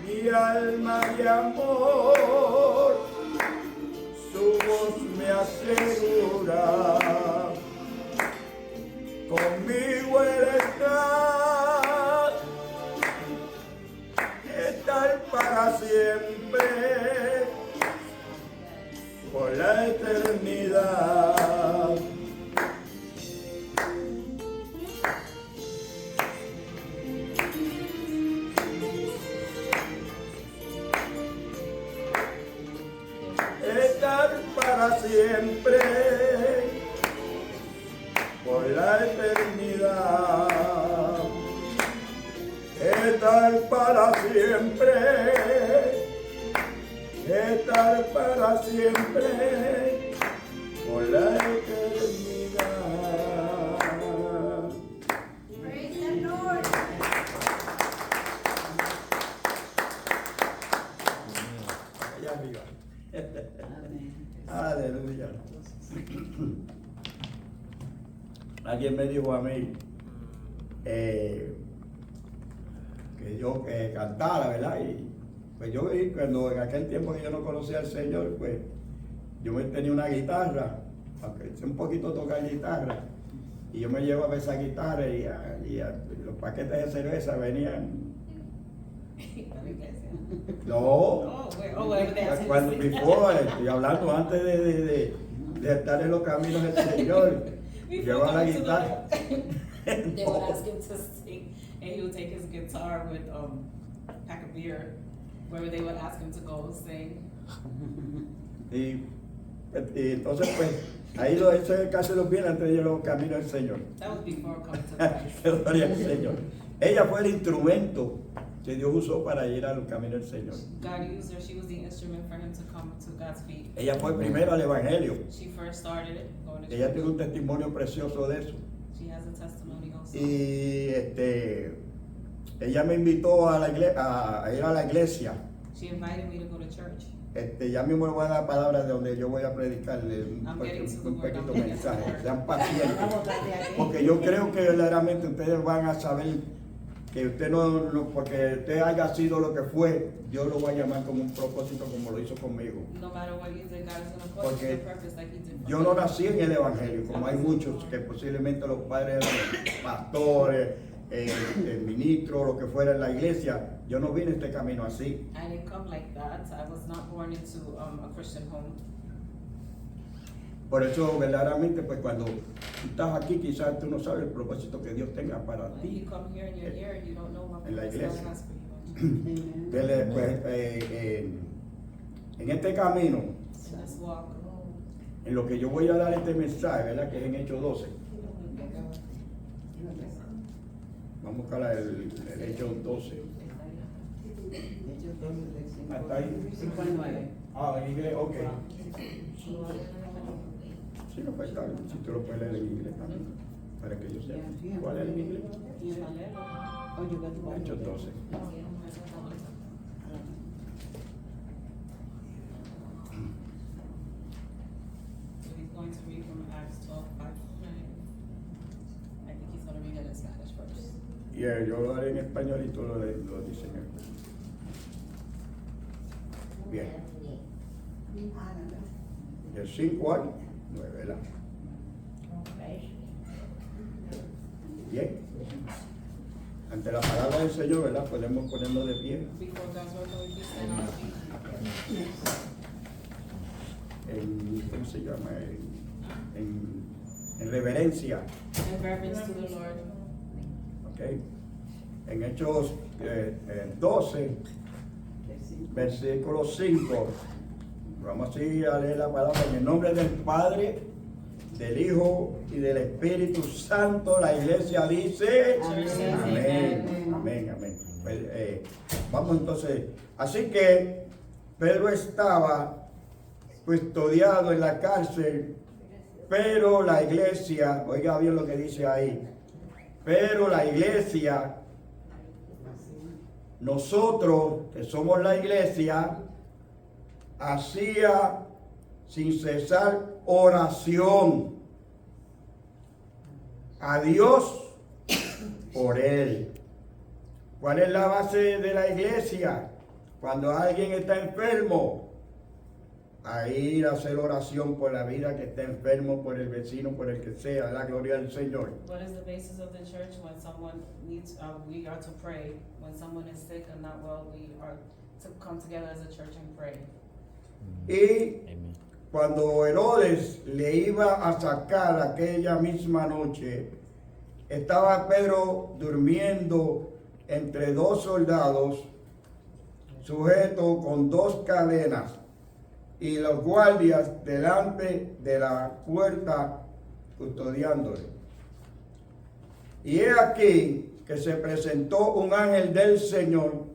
mi alma de amor. Su voz me asegura, conmigo Él está, estar para siempre, por la eternidad. Estar para siempre, por la eternidad. Estar para siempre, estar para siempre, por la eternidad. Praise the Lord. Allá arriba. Amén. Aleluya. Alguien me dijo a mí que yo cantara, ¿verdad? Y pues yo cuando en aquel tiempo que yo no conocía al Señor, pues yo me tenía una guitarra, aunque sé un poquito tocar guitarra, y yo me llevaba esa guitarra y los paquetes de cerveza venían. No, Oh, where they ask cuando him to sing. before, estoy hablando antes de estar en los caminos del Señor. Before Lleva la going to the guitarra. Lord, they would ask him to sing, and he would take his guitar with a pack of beer, where they would ask him to go sing. Y entonces, pues, ahí eso es casi los viene antes de ir a los caminos del Señor. That was before coming to Christ. Gloria al Señor. Ella fue el instrumento que Dios usó para ir al camino del Señor. God used her. She was the instrument for him to come to God's feet. Ella fue primero al Evangelio. She first started it, going to Ella church. tiene un testimonio precioso de eso. She has a testimony also. Y ella me invitó a ir a la iglesia. She invited me to go to church. Ya mismo le voy a dar palabras de donde yo voy a predicarle I'm getting to the un word. pequeño I'm getting to the mensaje. word. Sean pacientes. Vamos a darle aquí. Porque yo creo que verdaderamente ustedes van a saber que usted porque usted haya sido lo que fue, Dios lo va a llamar como un propósito como lo hizo conmigo. No matter what you did, God is going to call you to Porque the purpose like he did for yo me. no nací en el Evangelio, como hay muchos que posiblemente los padres eran pastores, ministros, lo que fuera en la iglesia. Yo no vine a este camino así. I didn't come like that. I was not born into a Christian home. Por eso verdaderamente pues cuando tú estás aquí quizás tú no sabes el propósito que Dios tenga para When ti. you come here and you're here, you don't know what En la purpose iglesia. God has for you. Amen. Pues, en este camino, In this walk, en lo que yo voy a dar este mensaje, ¿verdad? Que es en Hechos 12. Vamos a buscar el Hechos 12. Hasta ahí. 59. Ah, en inglés, ok. Sí, no, pues está bien. Si tú lo puedes leer en inglés también. para que yo sepa. Yeah. ¿Cuál es el inglés? Oh, you got the Bible. Hechos 12. So he's going to read from Acts 12, 5 to 9. I think he's gonna read it in Spanish first. Y yo lo haré en español y tú lo dices en español. Bien. El 5 al 9, ¿verdad? Bien. Ante la palabra del Señor, ¿verdad? Podemos ponernos de pie Before God's word, can we please stand on our feet? en, ¿cómo se llama? En reverencia. In reverence to the Lord. ¿Ok? En Hechos 12, versículo 5, vamos así a leer la palabra en el nombre del Padre, del Hijo y del Espíritu Santo. La iglesia dice amén, amén, amén. Pues, vamos entonces, así que Pedro estaba custodiado en la cárcel, pero la iglesia, oiga bien lo que dice ahí, pero la iglesia, nosotros que somos la iglesia, hacía sin cesar oración a Dios por él. ¿Cuál es la base de la iglesia? Cuando alguien está enfermo, a ir a hacer oración por la vida que está enfermo, por el vecino, por el que sea, la gloria del Señor. What is the basis of the church? When someone needs, we are to pray. When someone is sick and not well, we are to come together as a church and pray. Y Amen. cuando Herodes le iba a sacar aquella misma noche, estaba Pedro durmiendo entre dos soldados, sujeto con dos cadenas, y los guardias delante de la puerta custodiándole. Y he aquí que se presentó un ángel del Señor.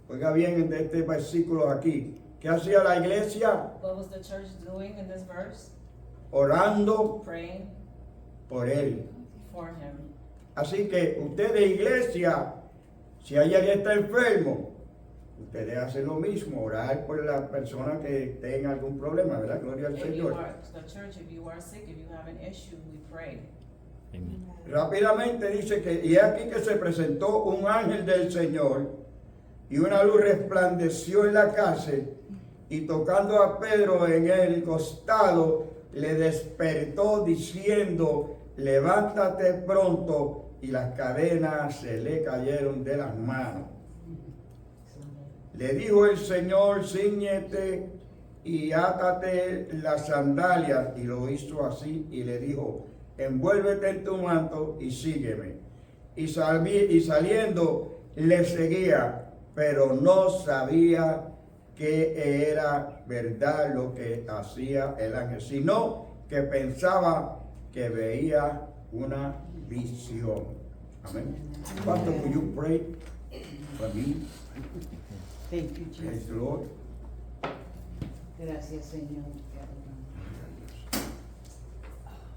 Oiga bien de este versículo aquí. ¿Qué hacía la iglesia? What was the church doing in this verse? Orando Praying por él. for him. Así que ustedes, iglesia, si hay alguien que está enfermo, ustedes hacen lo mismo, orar por la persona que tenga algún problema, ¿verdad? Gloria al If you Señor. are, the church, if you are sick, if you have an issue, we pray. Amen. Rápidamente dice que, y aquí que se presentó un ángel del Señor, y una luz resplandeció en la cárcel, y tocando a Pedro en el costado, le despertó diciendo, levántate pronto, y las cadenas se le cayeron de las manos. Le dijo el Señor, cíñete y átate las sandalias, y lo hizo así, y le dijo, envuélvete en tu manto y sígueme. Y saliendo le seguía, pero no sabía que era verdad lo que hacía el ángel, sino que pensaba que veía una visión. Amén. Pastor, will you pray for me? Thank you, Praise Jesus. the Lord. Gracias, Señor. Te adoramos.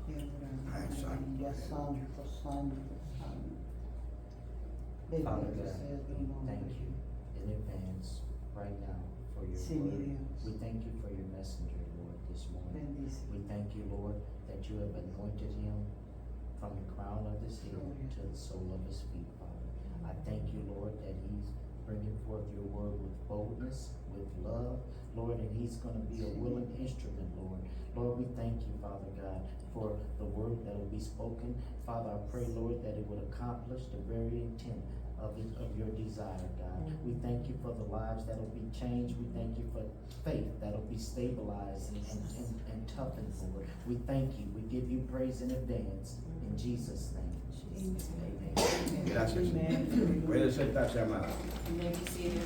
Te adoramos. Aleluya. Santo, santo, santo. Father Bendito God, sea tu we nombre. thank you in advance right now for your Sí, mi word. Dios. We thank you for your messenger, Lord, this morning. Bendice. We thank you, Lord, that you have anointed him from the crown of his head to the sole of his feet, Father. I thank you, Lord, that he's bringing forth your word with boldness, with love, Lord, and he's going to be a willing instrument, Lord. Lord, we thank you, Father God, for the word that will be spoken. Father, I pray, Lord, that it would accomplish the very intent of your desire, God. We thank you for the lives that will be changed. We thank you for faith that will be stabilized and toughened, Lord. We thank you. We give you praise in advance. In Jesus' name. Amen. Gracias. Puede sentarse, amada. You may be seated.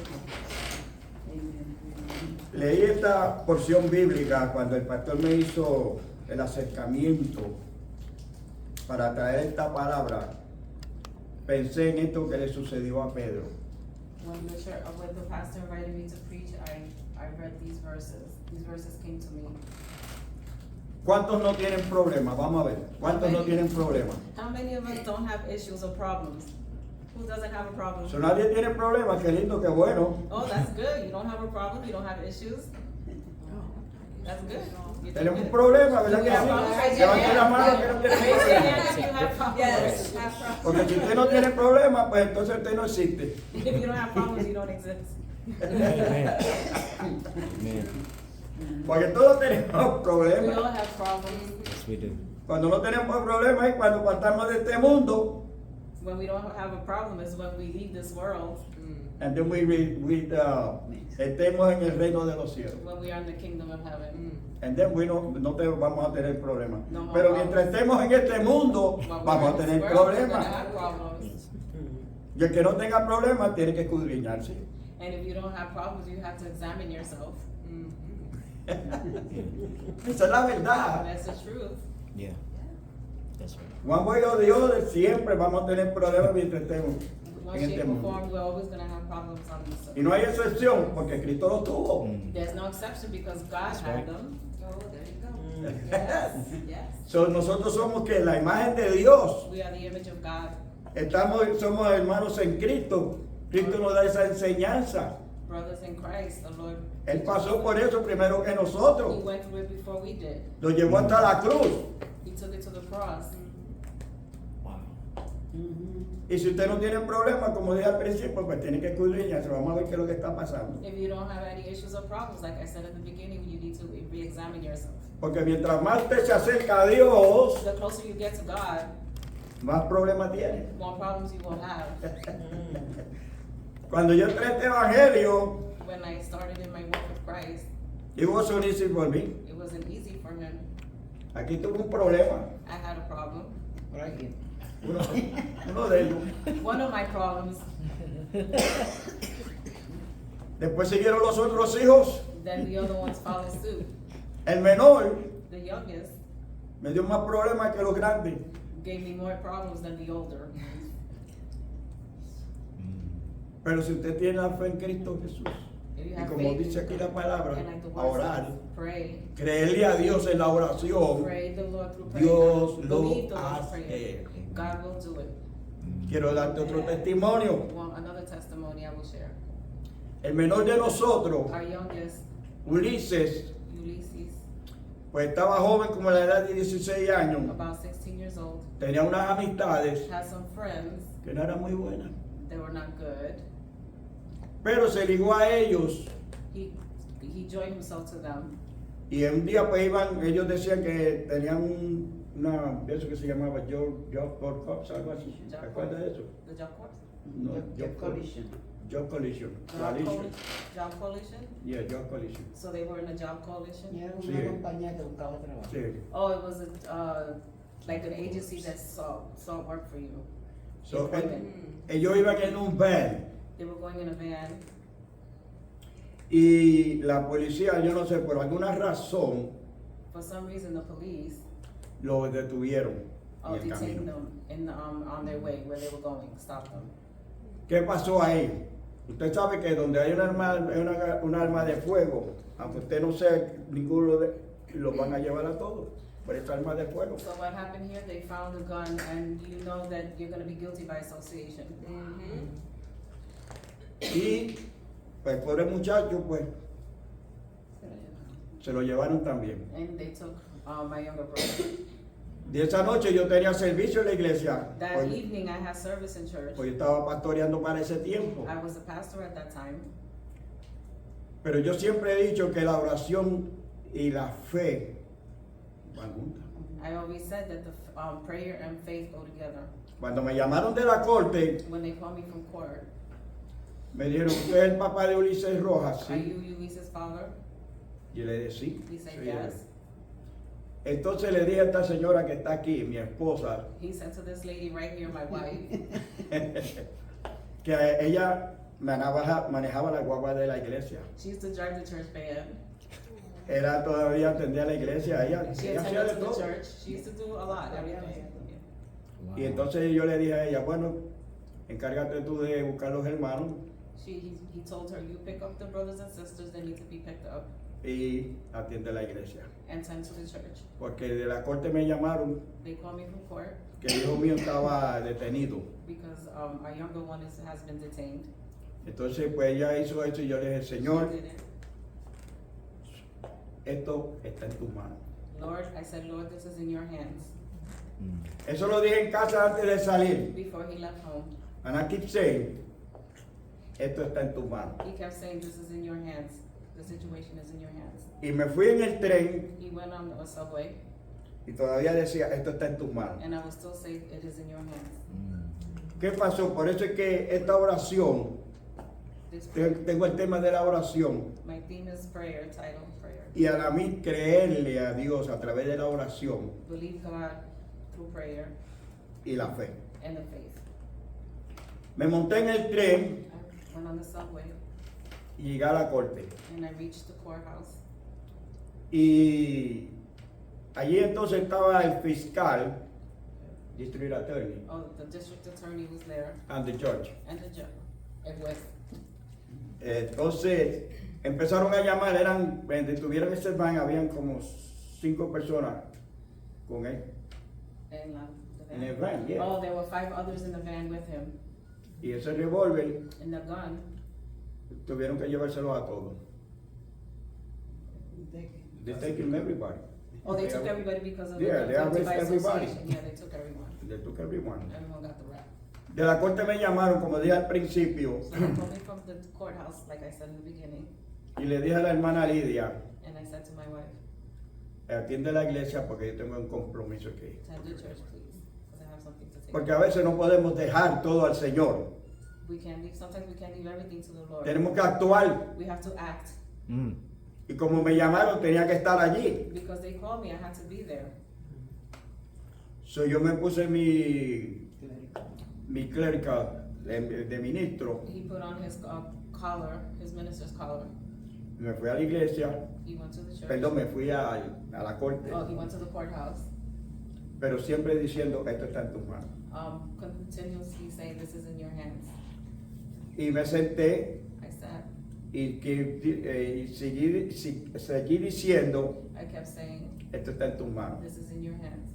Leí esta porción bíblica cuando el pastor me hizo el acercamiento para traer esta palabra. Pensé en esto que le sucedió a Pedro. When the pastor invited me to preach, I read these verses. These verses came to me. ¿Cuántos no tienen problemas? Vamos a ver. ¿Cuántos no tienen problemas? How many of us don't have issues or problems? Who doesn't have a problem? Si nadie tiene problemas, qué lindo, qué bueno. Oh, that's good. You don't have a problem. You don't have issues. That's good. You do Tenemos un good. problema, ¿verdad que Yeah, sí? problems. Levanten la mano que no tiene Raise your problema. hand if you have problems. Yes, have problems. Porque si usted no tiene problemas, pues entonces usted no existe. If you don't have problems, you don't exist. Amen. Amen. Porque todos tenemos We problemas. all have problems. Yes, we do. Cuando no tenemos problemas es cuando partamos de este mundo. When we don't have a problem is when we leave this world, And then estemos en el reino de los cielos. when we are in the kingdom of heaven. And then vamos a tener problemas. No more Pero problems. mientras estemos en este mundo, When we're vamos a in this tener world, we're gonna problemas. have problems. Y el que no tenga problemas tiene que escudriñarse. And if you don't have problems, you have to examine yourself. Esa es la verdad. That's the truth. Yeah. That's right. One way or the other, siempre vamos a tener problemas mientras estemos One en shape este or mundo. form, we're always gonna have problems on this Y no hay excepción, porque Cristo lo tuvo. Mm. There's no exception because God That's had right. them. Oh, there you go. Yes, yes. So, nosotros somos que la imagen de Dios. We are the image of God. Somos hermanos en Cristo. Cristo nos da esa enseñanza. Brothers in Christ, the Lord. Él pasó por eso primero que He nosotros. went through it before we did. Lo llevó hasta la cruz. He took it to the cross. Wow. Y si usted no tiene problemas, como dije al principio, pues tiene que escudriñarse. Vamos a ver qué es lo que está pasando. If you don't have any issues or problems, like I said at the beginning, you need to re-examine yourself. Porque mientras más usted se acerca a Dios, The closer you get to God, más problemas tiene. more problems you will have. Cuando yo entré a este evangelio, When I started in my walk with Christ, it wasn't easy for me. it wasn't easy for him. Aquí tuve un problema. I had a problem. Right here. Uno de ellos. One of my problems, Después siguieron los otros hijos. then the other ones followed suit. El menor The youngest me dio más problemas que los grandes. gave me more problems than the older. Pero si usted tiene la fe en Cristo Jesús, If you y have como faith dice aquí la palabra, and like the a word orar, says, pray. creerle a Dios en la oración, Pray the Lord through prayer. Dios Believe the lo Lord hace. prayer. God will do it. Quiero darte otro testimonio. Well, another testimony I will share. El menor de nosotros, Our youngest, Ulises, Ulysses, pues estaba joven como a la edad de 16 años. about 16 years old, Tenía unas amistades had some friends que no eran muy buenas. that were not good. Pero se ligó a ellos He joined himself to them. y un día pues iban, ellos decían que tenían eso que se llamaba Job Corps, algo así. ¿Te acuerdas de eso? The Job Corps? No, Job Coalition. Job Coalition. Job Coalition? Yeah, Job Coalition. So they were in a job coalition? Y era Sí. una compañía que buscaba trabajo. Sí. Oh, it was like an agency that saw work for you. So, Employment. ellos iban en un van They were going in a van, y la policía, yo no sé, por alguna razón, for some reason the police los detuvieron en el detained camino. them in on their way where they were going, stopped them. ¿Qué pasó ahí? Usted sabe que donde hay un arma de fuego, aunque usted no sea ninguno de los van a llevar a todos por esa arma de fuego. So what happened here, they found a gun and you know that you're gonna be guilty by association. Y pues pobre muchacho, pues se lo llevaron también. And they took my younger brother. De esa noche yo tenía servicio en la iglesia, That pues, evening I had service in church. pues yo estaba pastoreando para ese tiempo. I was a pastor at that time. Pero yo siempre he dicho que la oración y la fe van juntas. I always said that the prayer and faith go together. Cuando me llamaron de la corte, When they called me from court, me dijeron, ¿usted es el papá de Ulises Rojas? are Sí. you Ulysses' father? Y le dije, sí. He said soy yes. él. Entonces le dije a esta señora que está aquí, mi esposa, He said to this lady right here, my wife, que ella manejaba la guagua de la iglesia. she used to drive the church van. Ella todavía atendía a la iglesia, ella She hacía de attended to the todo. church. She used to do a lot, everything. Wow. Y entonces yo le dije a ella, bueno, encárgate tú de buscar los hermanos. He told her, you pick up the brothers and sisters that need to be picked up. y atiende la iglesia. and tend to the church. Porque de la corte me llamaron They called me from court que el hijo mío estaba detenido. because our younger one has been detained. Entonces, pues ella hizo eso y yo le dije, Señor, She did it. esto está en tus manos. Lord, I said, Lord, this is in your hands. Mm. Eso lo dije en casa antes de salir. Before he left home, And I keep saying, esto está en tus manos. he kept saying, this is in your hands. The situation is in your hands. Y me fui en el tren He went on a subway, y todavía decía, esto está en tus manos. and I will still say, it is in your hands. Mm. ¿Qué pasó? Por eso es que esta oración, This tengo el tema de la oración, my theme is prayer, title prayer. y a mí creerle a Dios a través de la oración Believe God through prayer y la fe. and the faith. Me monté en el tren I went on the subway y llegué a la corte. and I reached the courthouse. Y allí entonces estaba el fiscal, district attorney, Oh, the district attorney was there and the judge. and the judge. It was, Entonces empezaron a llamar, cuando estuvieron en ese van, habían como 5 personas con él. in the En van. el van, yeah. Oh, there were 5 others in the van with him. Y ese revólver And the gun, tuvieron que llevárselo a todos. They taken everybody. oh, they took everybody because of the Yeah, they guilty arrested by everybody. association. Yeah, they took everyone. They took everyone. Everyone got the rap. De la corte me llamaron, como dije al principio, So they called me from the courthouse, like I said in the beginning, y le dije a la hermana Lidia, and I said to my wife, atiende la iglesia porque yo tengo un compromiso aquí. attend the church, please, because I have something to take. Porque a veces no podemos dejar todo al Señor. Sometimes we can't leave everything to the Lord. Tenemos que actuar. We have to act. Mm. Y como me llamaron, tenía que estar allí. Because they called me, I had to be there. So yo me puse mi clerical de ministro. He put on his collar, his minister's collar. Me fui a la iglesia. He went to the church. Perdón, me fui a la corte. Oh, he went to the courthouse. Pero siempre diciendo, esto está en tus manos. Continuously saying, this is in your hands. Y me senté I sat. y seguí diciendo, I kept saying, esto está en tus manos. this is in your hands.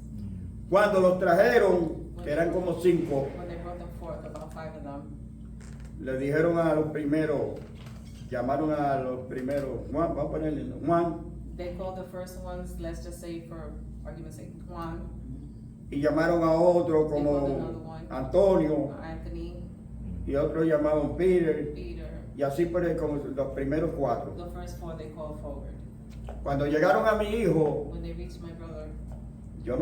Cuando los trajeron, que eran como 5, When they brought them forth, about 5 of them, le dijeron a los primeros, llamaron a los primeros, Juan, vamos a ponerle Juan, they called the first ones, let's just say for argument's sake, Juan, y llamaron a otro They called another como one. Antonio, Anthony, y otros llamaban Peter, Peter. y así por como los primeros 4. The first 4 they called forward. Cuando llegaron a mi hijo, When they reached my brother, yo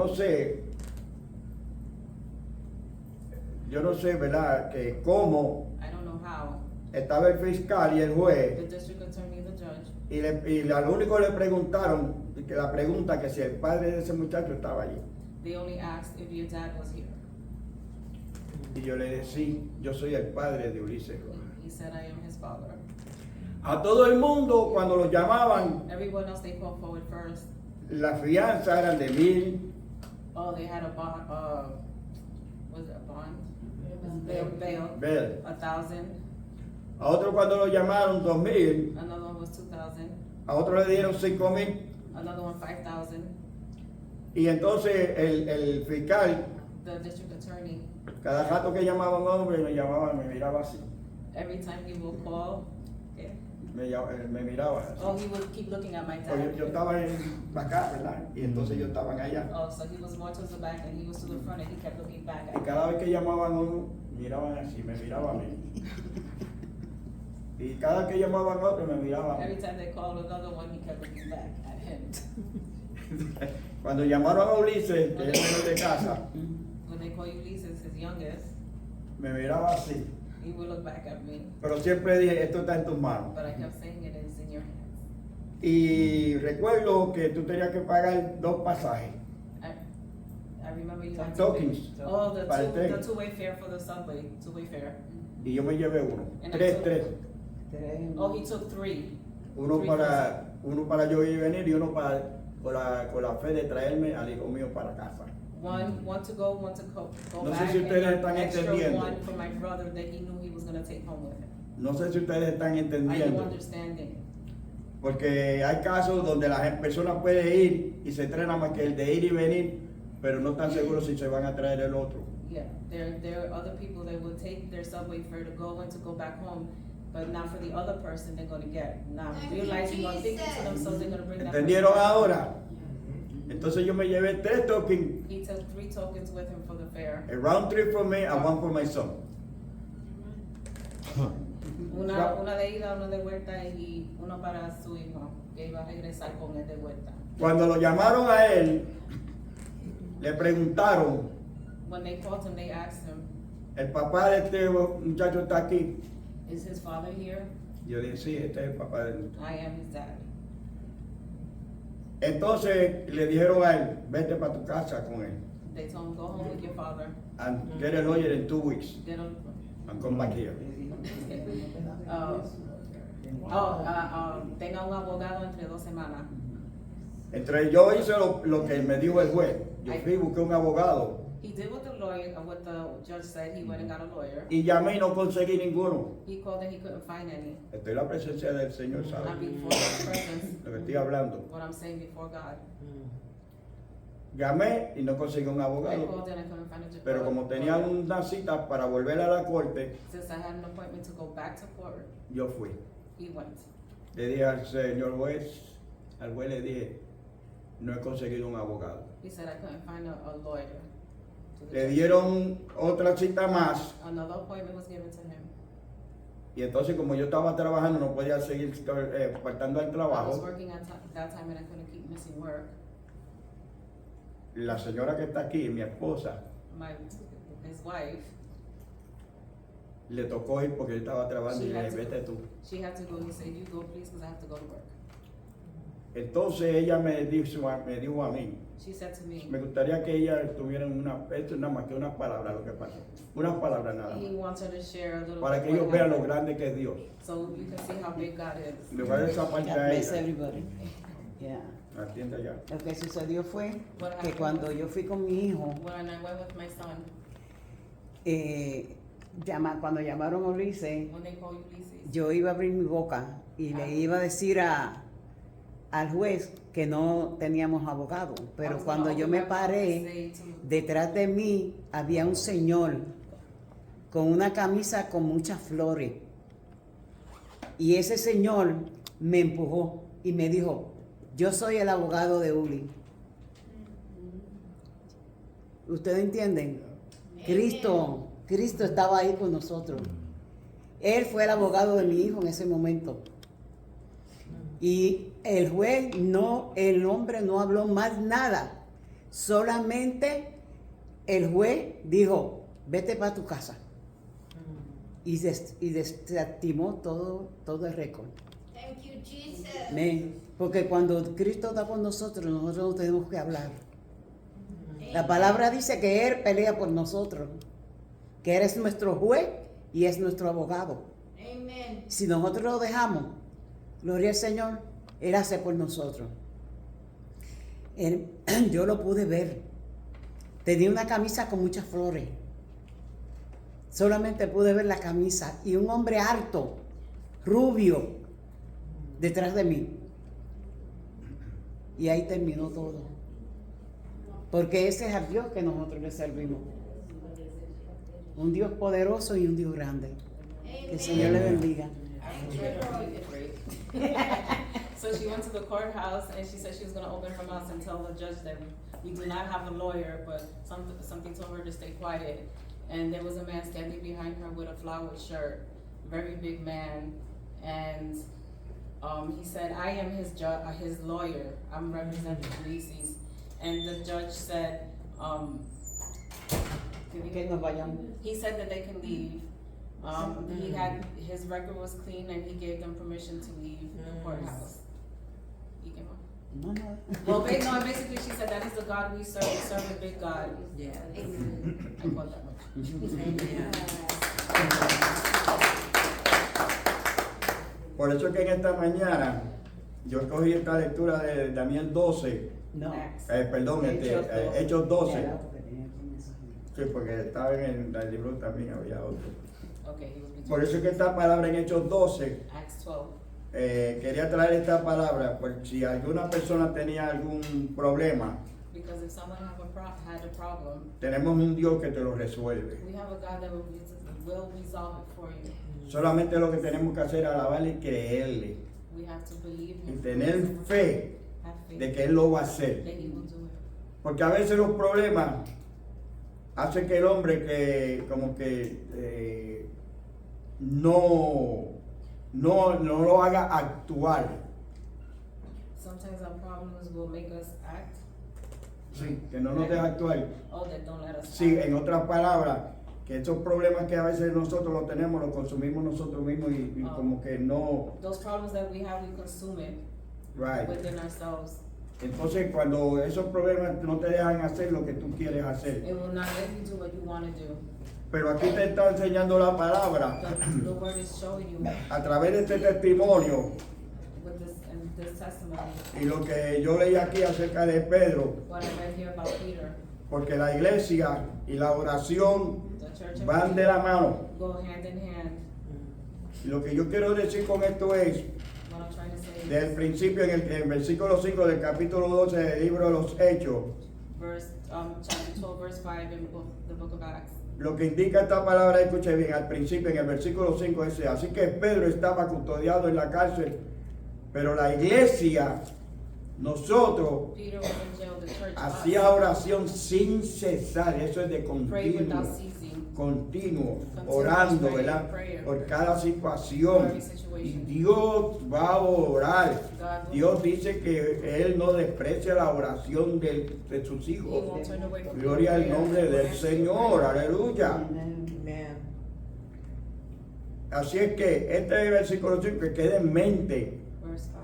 no sé, ¿verdad? Que cómo I don't know how, estaba el fiscal y el the juez, district attorney, the judge, y al único le preguntaron, que la pregunta que si el padre de ese muchacho estaba allí. they only asked if your dad was here. Y yo le decía, sí, yo soy el padre de Ulises. He said, I am his father. A todo el mundo, cuando los llamaban, Everyone else they called forward first. las fianzas eran de 1,000, Oh, they had a bond, was it a bond? Bail, Bell. 1,000. A otro cuando lo llamaron 2,000, Another one was 2,000. a otro le dieron 5,000. Another one 5,000. Y entonces el fiscal, The district attorney, cada rato que llamaba a un hombre, me miraba así. every time he will call, okay. Me miraba así. Oh, he would keep looking at my Pues dad. yo estaba acá, ¿verdad? Y entonces ellos estaban allá. Oh, so he was more towards the back and he was to the front and he kept looking back Y at me. cada vez que llamaban a uno, miraban así, me miraban a mí. Y cada vez que llamaban a otro, me miraban a mí. Every time they called another one, he kept looking back at him. Cuando llamaron a Ulises, que es menor de casa, When they call Ulysses, his youngest, me miraba así. he would look back at me. Pero siempre dije, esto está en tus manos. But I kept saying it is in your hands. Y recuerdo que tú tenías que pagar 2 pasajes. I remember you had to Tokens. pay. Oh, Para el tren. the two-way fare for the subway, two-way fare. Y yo me llevé uno. And I 3, took- 3. Oh, he took 3. Uno Three uno para yo ir y venir y uno con la fe de traerme al hijo mío para casa. One to go, one to go No sé back, si ustedes and están an extra entendiendo. one for my brother that he knew he was gonna take home with him. No sé si ustedes están Are you entendiendo. understanding? Porque hay casos donde la persona puede ir y se entrena más que el de ir y venir, pero no están seguros si se van a traer el otro. Yeah, there are other people that will take their subway fare to go and to go back home, but not for the other person they're gonna get. Not Thank you, realizing or thinking to Jesus. themselves they're gonna bring that ¿Entendieron person. ahora? Entonces yo me llevé 3 tokens, He took 3 tokens with him for the fare. a round trip for me and one for my son. Una de ida, una de vuelta y uno para su hijo, que iba a regresar con él de vuelta. Cuando lo llamaron a él, le preguntaron, When they called him, they asked him, ¿el papá de este muchacho está aquí? is his father here? Yo dije, sí, este es el papá de él. I am his dad. Entonces le dijeron a él, vete para tu casa con él. They told him, go home with your father, And get a lawyer in 2 weeks get a, and come back here. tenga un abogado entre 2 semanas. Entre yo hice lo que me dijo el juez. Yo fui, busqué un abogado He did what the lawyer, what the judge said, he went and got a lawyer. y llamé y no conseguí ninguno. He called and he couldn't find any. Estoy en la presencia del Señor, I'm ¿sabe? before God's presence, Lo que estoy hablando. what I'm saying before God. Llamé y no conseguí un I abogado. called and I couldn't find a judge. Pero como tenía una cita para volver a la corte, Since I had an appointment to go back to court, yo fui. he went. Le dije al señor juez, al juez le dije, no he conseguido un abogado. He said I couldn't find a lawyer. To the Le judge. dieron otra cita más Another appointment was given to him. y entonces como yo estaba trabajando no podía seguir faltando al I was trabajo. working at that time and I couldn't keep missing work. La señora que está aquí, mi esposa, His wife, le tocó ir porque yo estaba trabajando y Sí, le dije, la- vete tú. she had to go. He said, you go please because I have to go to work. Entonces ella me dijo a mí, She said to me, me gustaría que ella tuviera esto nada más que unas palabras lo que pasa. Unas palabras nada he más. wants her to share a little Para bit que what ellos vean lo happened. grande que es Dios. So you can see how big God is. Le voy a dar esa parte God a bless ella. everybody. Yeah. Atienda ya. Lo que sucedió fue What que happened cuando was- yo fui con mi hijo, When I went with my son, cuando llamaron a Ulises, when they call Ulysses, yo iba a abrir mi boca y le iba a decir al juez que no teníamos abogado. I Pero was cuando gonna yo open me my mouth and paré, say to- detrás de mí había un señor con una camisa con muchas flores. Y ese señor me empujó y me dijo, yo soy el abogado de Uli. ¿Ustedes entienden? Cristo estaba ahí con nosotros. Él fue el abogado de mi hijo en ese momento. Y el juez el hombre no habló más nada. Solamente el juez dijo, vete para tu casa. Y desactivó todo el récord. Thank you, Jesus. Amén. Porque cuando Cristo está con nosotros no tenemos que hablar. La palabra dice que Él pelea por nosotros, que Él es nuestro juez y es nuestro abogado. Amen. Si nosotros lo dejamos, gloria al Señor, Él hace por nosotros. Yo lo pude ver. Tenía una camisa con muchas flores. Solamente pude ver la camisa y un hombre alto, rubio, detrás de mí. Y ahí terminó todo. Porque ese es el Dios que nosotros le servimos. Un Dios poderoso y un Dios grande. Que el Señor le bendiga. I tried to reiterate. So she went to the courthouse and she said she was gonna open her mouth and tell the judge that we do not have a lawyer, but something told her to stay quiet. And there was a man standing behind her with a flowered shirt, very big man, and he said, "I am his lawyer. I'm representing Ulysses." And the judge said, Que nos vayamos. he said that they can leave. His record was clean and he gave them permission to leave the courthouse. You can No, no. Well, basically she said that is the God we serve a big God. Yeah. I quote that much. Por eso que en esta mañana yo cogí esta lectura de Daniel 12, No. perdón, Hechos 12. Hechos 12. Ya, porque tenía aquí un mensaje. Sí, porque estaba en el libro también había otro. Okay, he was between Por eso que esta palabra en Hechos 12 Acts 12. quería traer esta palabra, pues si alguna persona tenía algún problema, Because if someone had a problem, tenemos un Dios que te lo resuelve. we have a God that will resolve it for you. Solamente lo que tenemos que hacer es alabarle y creerle We have to believe y Him. tener fe Have faith de que Él lo va a hacer. that He will do it. Porque a veces los problemas hacen que el hombre que como que no lo haga actuar. Sometimes our problems will make us act. Sí, que no nos deja actuar. Oh, that don't let us Sí, act. en otras palabras, que esos problemas que a veces nosotros los tenemos, los consumimos nosotros mismos y como que no, Those problems that we have, we consume it right. within ourselves. Entonces cuando esos problemas no te dejan hacer lo que tú quieres hacer. It will not let you do what you want to do. Pero aquí te está enseñando la palabra The word is showing you a través de este testimonio with this and this testimony. y lo que yo leí aquí acerca de Pedro, What I read here about Peter, porque la iglesia y la oración the church and van de la mano. go hand in hand. Y lo que yo quiero decir con esto es, What I'm trying to say desde el is principio en el versículo 5 del capítulo 12 del libro de los Hechos, chapter 12, verse 5 in the book of Acts. lo que indica esta palabra, escuche bien, al principio en el versículo 5 dice, así que Pedro estaba custodiado en la cárcel, pero la iglesia, nosotros, Peter was in jail, the church hacía oración sin cesar, eso es de prayed without continuo, ceasing. continuo, Continuous orando, prayer, ¿verdad? prayer. Por cada situación. For every Y situation. Dios va a orar. God will, Dios dice que Él no desprecia la oración de sus He hijos. won't turn away from Gloria al prayer. nombre del Answer Señor, prayer. aleluya. Amen. Así es que este versículo 5 que quede en mente. Verse 5.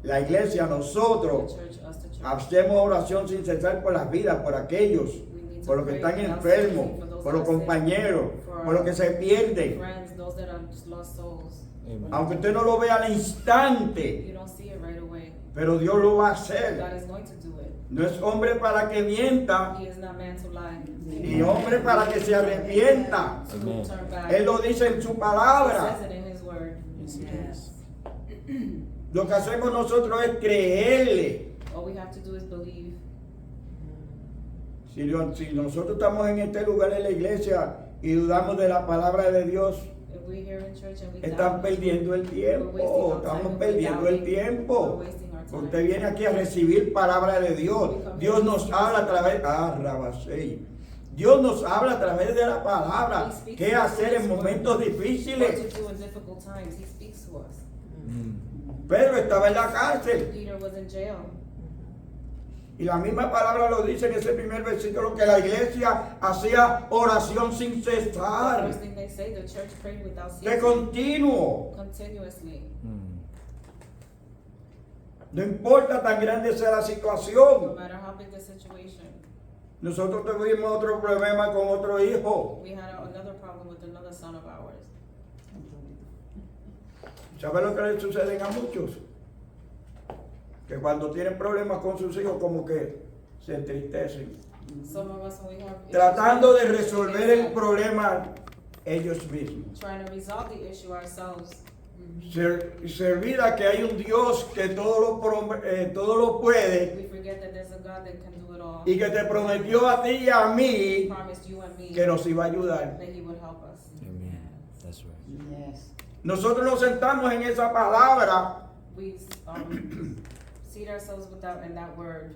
La iglesia, The nosotros, church, us the church. hacemos oración sin cesar por las vidas, por aquellos, We need to por los que pray están without enfermos, ceasing for those por los that are sick, compañeros, for por los que se pierden. friends, those that are just lost souls. Amen. Aunque usted no lo vea al instante, You don't see it right away. pero Dios lo va a hacer. God is going to do it. No es hombre para que mienta, He is not man to lie. ni hombre para que se arrepienta. To Amen. turn back. Él lo dice en su He palabra. says it in His word. Yes, it is. Lo que hacemos nosotros es creerle. All we have to do is believe. Si nosotros estamos en este lugar en la iglesia y dudamos de la palabra de Dios, If we're here in church and we están doubt, perdiendo el we're wasting tiempo. our time. Estamos If we're perdiendo el doubting, tiempo. we're wasting our time. Usted viene aquí a recibir palabra de Dios. Dios nos habla a través. Rabasei. Dios nos habla a través de la palabra. ¿Qué hacer en momentos What difíciles? to do in difficult times. He speaks to us. Pedro estaba en la cárcel. Peter was in jail. Y la misma palabra lo dice en ese primer versículo que la iglesia hacía oración sin The cesar, first thing they say, the church prayed without de ceasing, continuo. continuously. No importa tan grande sea la No situación. matter how big the situation. Nosotros tuvimos otro problema con otro hijo. We had another problem with another son of ours. ¿Sabe lo que le sucede a muchos? Que cuando tienen problemas con sus hijos como que se entristecen. Some of us, when we have Tratando de issues, resolver el problema ellos mismos. trying to resolve the issue ourselves. Se olvida que hay un Dios que todo lo puede We forget that there's a God that can do it all. y que te prometió a ti y a He mí promised you and me que nos iba a ayudar. that He would help us. Amen. That's right. Yes. Nosotros nos sentamos en esa palabra We seat ourselves in that word,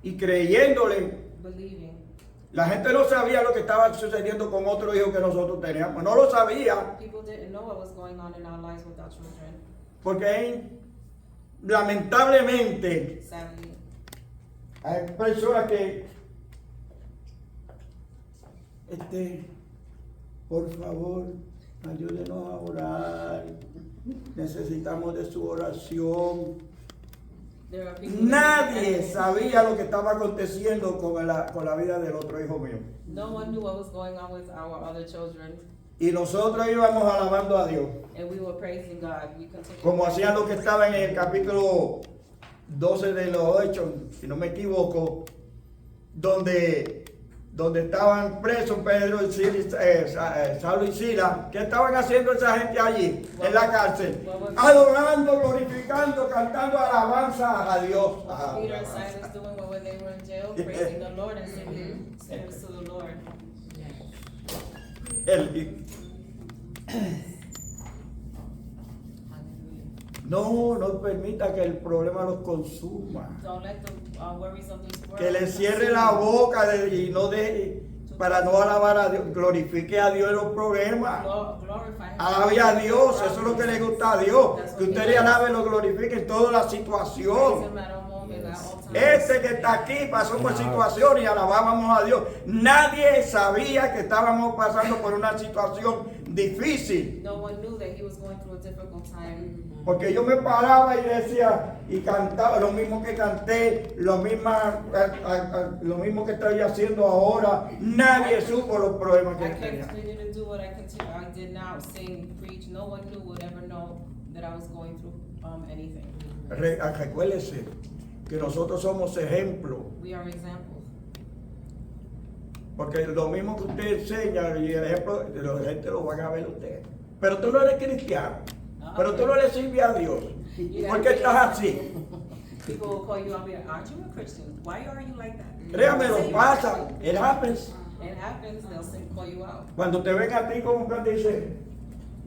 y creyéndole. believing. La gente no sabía lo que estaba sucediendo con otro hijo que nosotros teníamos. No lo sabía People didn't know what was going on in our lives with our children. porque lamentablemente Sadly, hay personas que por favor, ayúdenos a orar. Necesitamos de su oración. there are people. Nadie sabía lo que estaba aconteciendo con la vida del otro hijo mío. No one knew what was going on with our other children, Y nosotros íbamos alabando a Dios, and we were praising God. We continued. como hacían lo que estaba en el capítulo 12 de los Hechos, si no me equivoco, donde donde estaban presos Pedro y Saulo y Silas. ¿Qué estaban haciendo esa gente allí en la cárcel? Adorando, glorificando, cantando alabanza a Dios. What Peter and Silas doing when they were in jail, praising the Lord and singing songs to the Lord. El- Hallelujah. no permita que el problema los consuma. Don't let the worries of this world Que le cierre consume la you. boca y no deje para no alabar a Dios. Glorifique a Dios en los problemas. Glorify Him. Alabe a Dios, eso es lo que le gusta a Dios. Que usted le alabe y lo glorifique en toda la Praise situación. Him at all moments, at all times. Este que está aquí pasó por situación y alabábamos a Dios. Nadie sabía que estábamos pasando por una situación difícil. No one knew that he was going through a difficult time. Porque yo me paraba y decía y cantaba lo mismo que canté, lo mismo que estoy haciendo ahora. Nadie supo los problemas que I tenía. continued to do what I did now, sing, preach. No one would ever know that I was going through anything. Recuérdese que nosotros somos ejemplos. We are examples. Porque lo mismo que usted enseña y el ejemplo, la gente lo van a ver usted. Pero tú no eres cristiano. Pero tú no le sirves a Dios. ¿Por qué estás así? People will call you out and be like, aren't you a Christian? Why are you like that? Créame, lo pasa. It happens. It happens, they'll call you out. Cuando te ven a ti como que dice,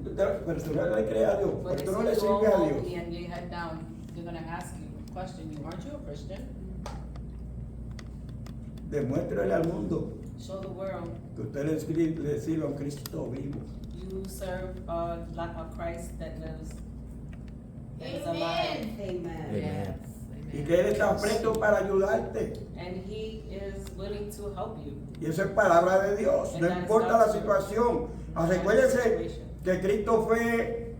pero tú no le crees a Dios. When Pero they tú no see le you all sirves a Dios. holy and your head down, they're gonna ask you, question you, aren't you a Christian? Demuéstrale al mundo Show the world que usted le sirve a un Cristo vivo. you serve a Christ that lives. That is alive. Amen. Amen. Y que Él está presto para ayudarte. And he is willing to help you. Y eso es palabra de Dios. No importa la situación. Recuérdese que Cristo fue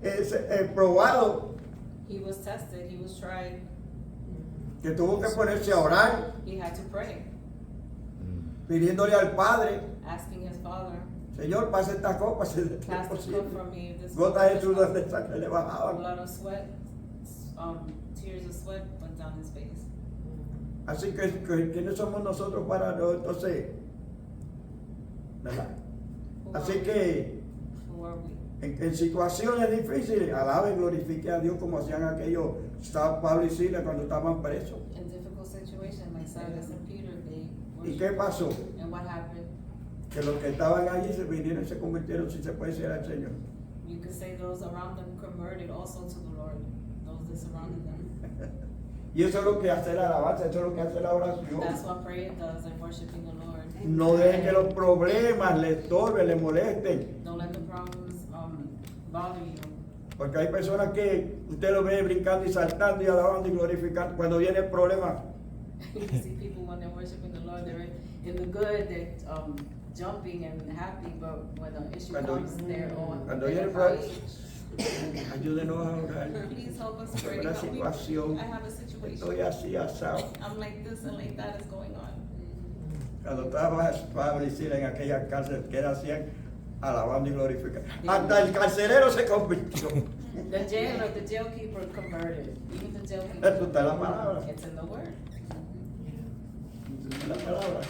probado, He was tested, he was tried, que tuvo que ponerse a orar, he had to pray, pidiéndole al Padre, asking his father, Señor, pase esta copa, si es pass the posible. cup from me. This Gotas de sudor de sangre le bajaban. blood of sweat, tears of sweat went down his face. Así que, ¿quiénes somos nosotros para no, entonces? ¿Verdad? Así que Who are we? en situaciones difíciles, alabe y glorifique a Dios como hacían aquellos Pablo y Silas cuando estaban presos. In difficult situations like Silas and Peter, they ¿Y worshiped. qué pasó? And what happened? Que los que estaban allí se vinieron y se convirtieron, si se puede decir, al Señor. You could say those around them converted also to the Lord, those that surrounded them. Y eso es lo que hace la alabanza, eso es lo que hace la oración. That's what prayer does and worshiping the Lord. No dejen que los problemas les estorben, les molesten. Don't let the problems bother you. Porque hay personas que usted lo ve brincando y saltando y alabando y glorificando. Cuando viene el problema, You see people when they're worshiping the Lord, they're in the good, they're jumping and happy, but when the issue comes, they're on. cuando viene el problema, ayúdenos a orar. Please help us pray. Una Help me. situación, I have a situation. estoy así asado. I'm like this and like that is going on. Cuando estaba Pablo y Silas en aquella cárcel, que hacían alabando y glorificando. Hasta el carcelero se convirtió. The jailer, the jailkeeper converted. Even the jailkeeper. Eso está en la palabra. It's in the word. La palabra.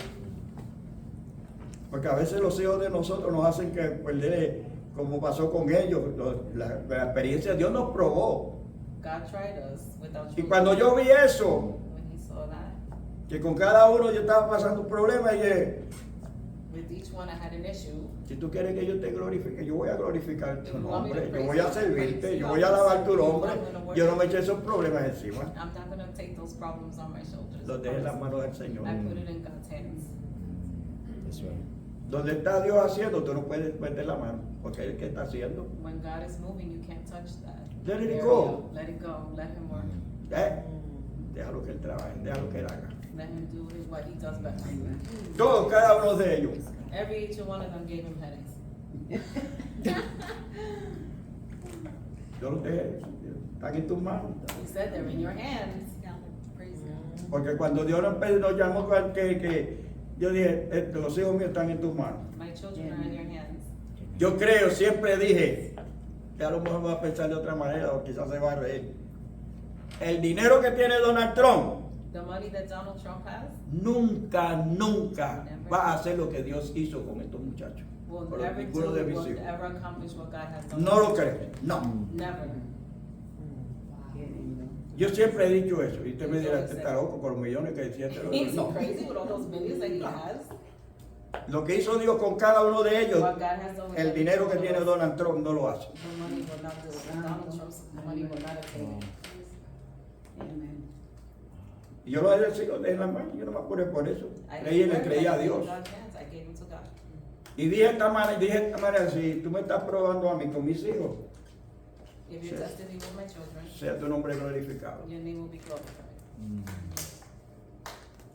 Porque a veces los hijos de nosotros nos hacen que perder, como pasó con ellos, la experiencia. Dios nos probó. God tried us without Y you. cuando yo vi eso, When he saw that, que con cada uno yo estaba pasando un problema, y with each one I had an issue. si tú quieres que yo te glorifique, yo voy a glorificar tu nombre, yo Praise voy a you, servirte, praise yo you, voy a alabar tu I'm nombre. gonna Yo no me worship. eché esos problemas encima. I'm not going to take those problems on my shoulders. Los dejé en las manos del Señor. I put it in God's hands. That's right. Donde está Dios haciendo, tú no puedes meter la mano, porque es el que está haciendo. When God is moving, you can't touch that. Let it area. go. Let it go. Let him work. Déjalo que él trabaje, déjalo que él haga. Let him do what he does best. Todos, cada uno de ellos. Each one of them gave him headaches. Yo los dejé, están en tus manos. He said they're in your hands. Praise him. Porque cuando Dios nos llamó, que yo dije, los hijos míos están en tus manos. My children are in your hands. Yo creo, siempre dije, que a lo mejor va a pensar de otra manera o quizás se va a reír. El dinero que tiene Donald Trump The money that Donald Trump has nunca va a hacer lo que Dios hizo con estos muchachos. will Con never do, ninguno de mis will hijos. ever accomplish what God has done. No lo creo, no. Never. Qué lindo. Yo siempre he dicho eso. Y usted me dirá, este está loco con los millones que decía. He's No. crazy with all those millions that he has. Lo que hizo Dios con cada uno de ellos, What God has done with el every dinero que single tiene one. Donald Trump no lo hace. The money will not do it. Donald Trump's money will not attain it. Amen. Y yo lo he recibido de la mano, yo no me apuré por eso. I Creí y le gave creí a God Dios. God's hands. I gave him to God. Y dije de esta manera, si tú me estás probando a mí con mis hijos, If you're testing me with my children, sea tu nombre glorificado. your name will be glorified.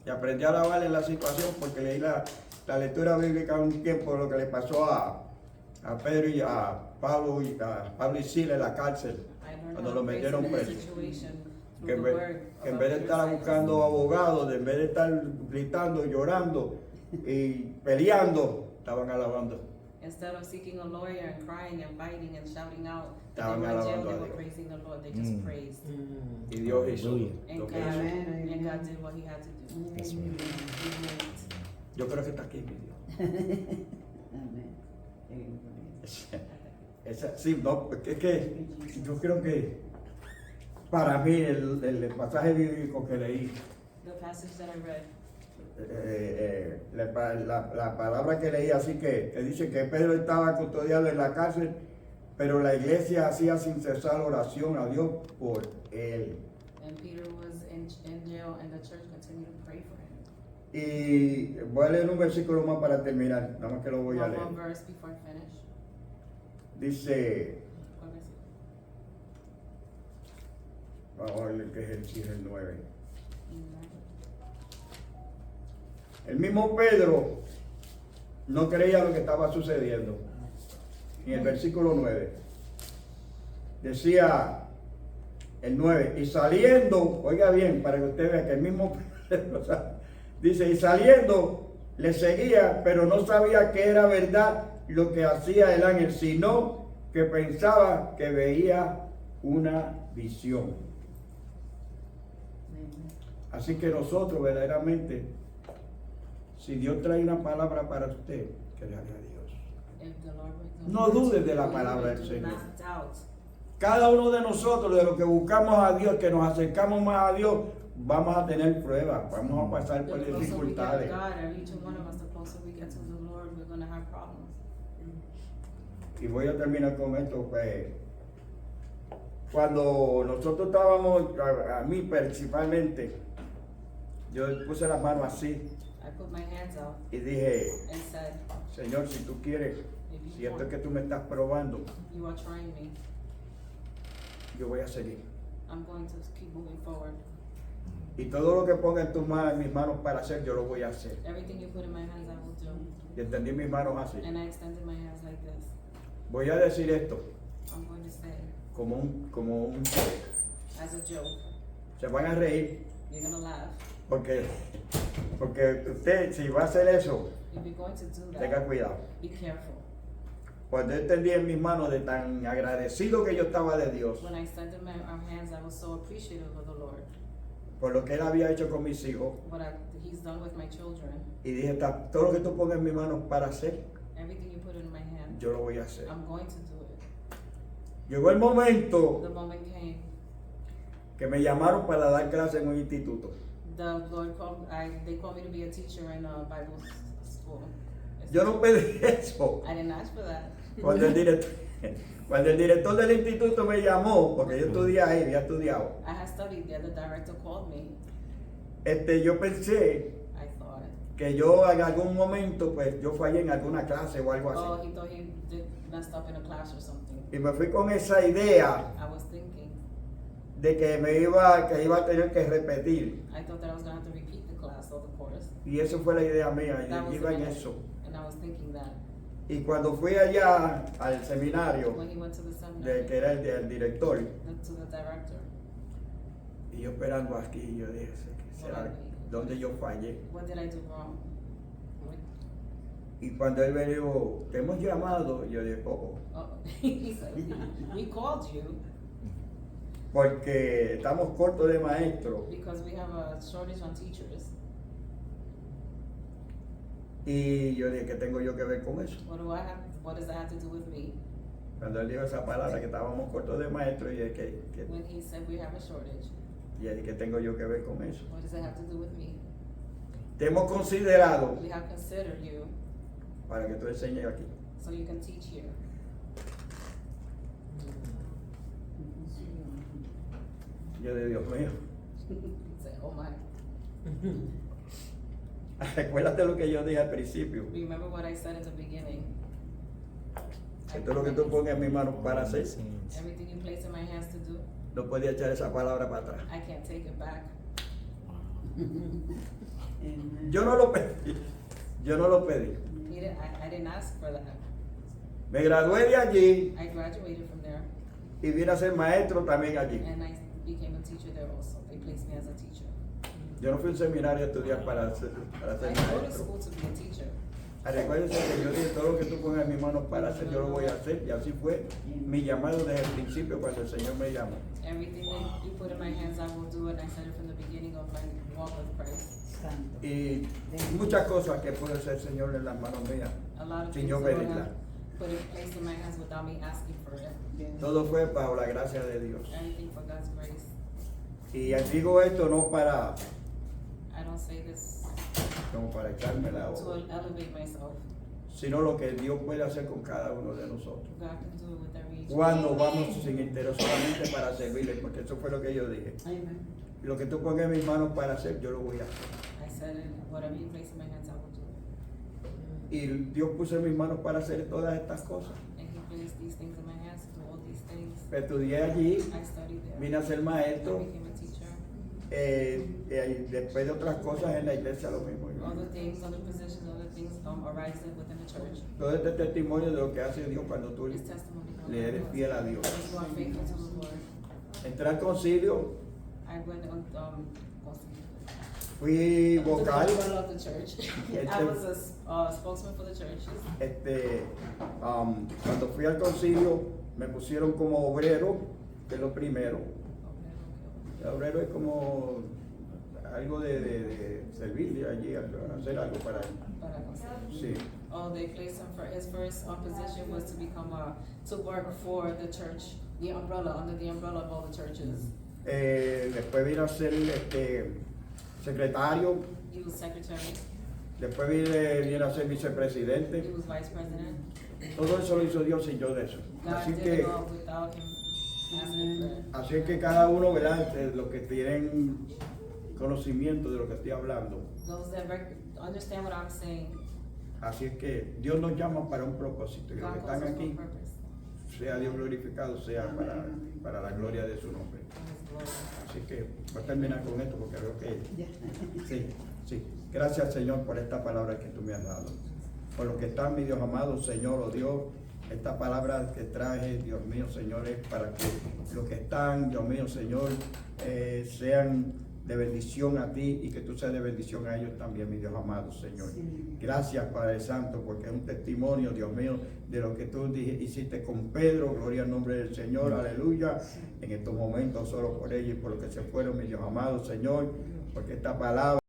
Y aprendí a alabar en la situación porque leí la lectura bíblica un tiempo, lo que le pasó a Pedro y a Pablo y Sila en la cárcel, I learned cuando how lo to praise metieron him in a preso. situation through Que the word en about vez de your estar silence. buscando abogados, en vez de estar gritando, llorando y peleando, estaban alabando. Instead of seeking a lawyer and crying and fighting and shouting out, that Estaban they were in jail, alabando they a were Dios. praising the Lord. They just praised. Y Dios hizo Aleluya. And lo que God, hizo. and God did what he had to do. That's right. He moved. Yo creo que está aquí, mi Dios. Amén. Sí, no, porque es que yo creo que para mí el pasaje bíblico que leí, The passage that I read, la palabra que leí así que dice que Pedro estaba custodiado en la cárcel, pero la iglesia hacía sin cesar oración a Dios por él. and Peter was in jail, and the church continued to pray for him. Y voy a leer un versículo más para terminar, nada más que lo voy a One leer. more verse before I finish. Dice, What is it? vamos a ver qué es el 9. Amen. El mismo Pedro no creía lo que estaba sucediendo. En el versículo 9 decía el 9, y saliendo, oiga bien, para que usted vea que el mismo Pedro, o sea, dice, y saliendo le seguía, pero no sabía que era verdad lo que hacía el ángel, sino que pensaba que veía una visión. Así que nosotros verdaderamente, si Dios trae una palabra para usted, créale a Dios. If the Lord brings No dudes de la palabra del do Señor. not doubt. Cada uno de nosotros, de lo que buscamos a Dios, que nos acercamos más a Dios, vamos a tener pruebas, vamos a pasar The por closer we get to dificultades. God, and each one of us, the closer we get to the Lord, we're going to have problems. Y voy a terminar con esto, pues. Cuando nosotros estábamos, a mí principalmente, yo puse las manos así I put my hands out y dije, and said, Señor, si tú quieres, if si you esto es want, que tú me estás probando, you are trying me, yo voy a seguir. I'm going to keep moving forward. Y todo lo que ponga en tus manos, en mis manos para hacer, yo lo voy a hacer. Everything you put in my hands, I will do. Y extendí mis manos así. And I extended my hands like this. Voy a decir esto I'm going to say, como un as a joke, se van a reír you're going to laugh. porque usted si va a hacer eso, If you're going to do tenga that, cuidado. be careful. Cuando yo extendí en mis manos de tan agradecido que yo estaba de Dios When I extended our hands, I was so appreciative of the Lord. por lo que él había hecho con mis hijos What He's done with my children. y dije, todo lo que tú pongas en mis manos para hacer, Everything you put in my hand, yo lo voy a hacer. I'm going to do it. Llegó el momento The moment came, que me llamaron para dar clase en un instituto. the Lord called, they called me to be a teacher in a Bible school. Yo no pedí eso. I didn't ask for that. Cuando el director del instituto me llamó, porque yo estudié ahí, había estudiado, I had studied there, the director called me. yo pensé I thought, que yo en algún momento, pues yo fallé en alguna clase o algo oh, así. he thought he did messed up in a class or something. Y me fui con esa idea I was thinking, de que iba a tener que repetir. I thought that I was going to have to repeat the class or the course. Y eso fue la idea mía, That yo was iba the en minute. eso. And I was thinking that. Y cuando fui allá al seminario, When he went to the seminary, que era el director, to the director, y yo esperando aquí, yo dije, ¿será dónde yo fallé? what did I do wrong? Y cuando él me dijo, te hemos llamado, yo dije, oh. Oh, he said, we called you. porque estamos cortos de maestros. because we have a shortage on teachers. Y yo dije, ¿qué tengo yo que ver con eso? What does that have to do with me? Cuando él dijo esa palabra, que estábamos cortos de maestros, y dije, When he said we have a shortage, ¿qué tengo yo que ver con eso? what does that have to do with me? Te hemos considerado We have considered you para que tú enseñes aquí. so you can teach here. Yo de Dios mío, Say, oh my. recuérdate lo que yo dije al principio, Remember what I said in the beginning. que todo lo que tú pongas en mis manos para hacer, Everything you place in my hands to do, no podía echar esa palabra para atrás. I can't take it back. Yo no lo pedí, yo no lo pedí. I didn't ask for that. Me gradué de allí I graduated from there y vine a ser maestro también allí. and I became a teacher there also. They placed me as a teacher. Yo no fui a un seminario a estudiar para ser I didn't go to maestro. school to be a teacher. Recuérdense que yo dije, todo lo que tú pongas en mis manos para hacer, yo lo voy a hacer. Y así fue mi llamado desde el principio cuando el Señor me llamó. Everything that you put in my hands, I will do it. I said it from the beginning of my walk with Christ. Santo. Y muchas cosas que puede hacer el Señor en las manos mías, A lot of sin things yo the Lord pedirla. have put in place in my hands without me asking for it. Todo fue bajo la gracia de Dios. Everything for God's grace. Y digo esto no para, I don't say this como para echármela, to elevate myself. sino lo que Dios puede hacer con cada uno de nosotros. God can do it with every each. Cuando vamos sin interés solamente para servirle, porque eso fue lo que yo dije. Amen. Lo que tú pongas en mis manos para hacer, yo lo voy a hacer. I said it, whatever you place in my hands, I will do it. Y Dios puso en mis manos para hacer todas estas cosas. And He placed these things in my hands to do all these things. Estudié allí, I studied there. vine a ser I maestro, became a teacher. después de otras cosas en la iglesia lo mismo. Other things, other positions, other things arising within the church. Todo este testimonio de lo que hace Dios cuando tú This testimony from le eres fiel a Dios. When you are faithful to the Lord. Entré al concilio, I went on, fui vocal, to the of the church. I Este- was a spokesman for the churches. cuando fui al concilio me pusieron como obrero, que es lo primero. El obrero es como algo de servirle allí, hacer algo para él. Sí. Oh, they placed him for his first position was to become to work for the church, the umbrella, under the umbrella of all the churches. Después vine a ser secretario, He was secretary, después vine a ser he vicepresidente. was vice president. Todo eso lo hizo Dios y yo de eso. God Así did que, it all without him asking for it. así es que cada uno, ¿verdad? Los que tienen conocimiento de lo que estoy hablando. Those that understand what I'm saying, Así es que Dios nos llama para un propósito y los que God calls están us for a aquí, purpose. sea Dios glorificado, sea para la gloria de su nombre. For His glory. Así que voy a terminar con esto porque veo que Ya. sí, sí. Gracias, Señor, por esta palabra que tú me has dado. Por lo que están, mi Dios amado, Señor, oh Dios, esta palabra que traje, Dios mío, Señor, es para que los que están, Dios mío, Señor, sean de bendición a ti y que tú seas de bendición a ellos también, mi Dios amado, Señor. Sí. Gracias, Padre Santo, porque es un testimonio, Dios mío, de lo que tú hiciste con Pedro. Gloria al nombre del Señor, aleluya. En estos momentos, solo por ellos y por los que se fueron, mi Dios amado, Señor, porque esta palabra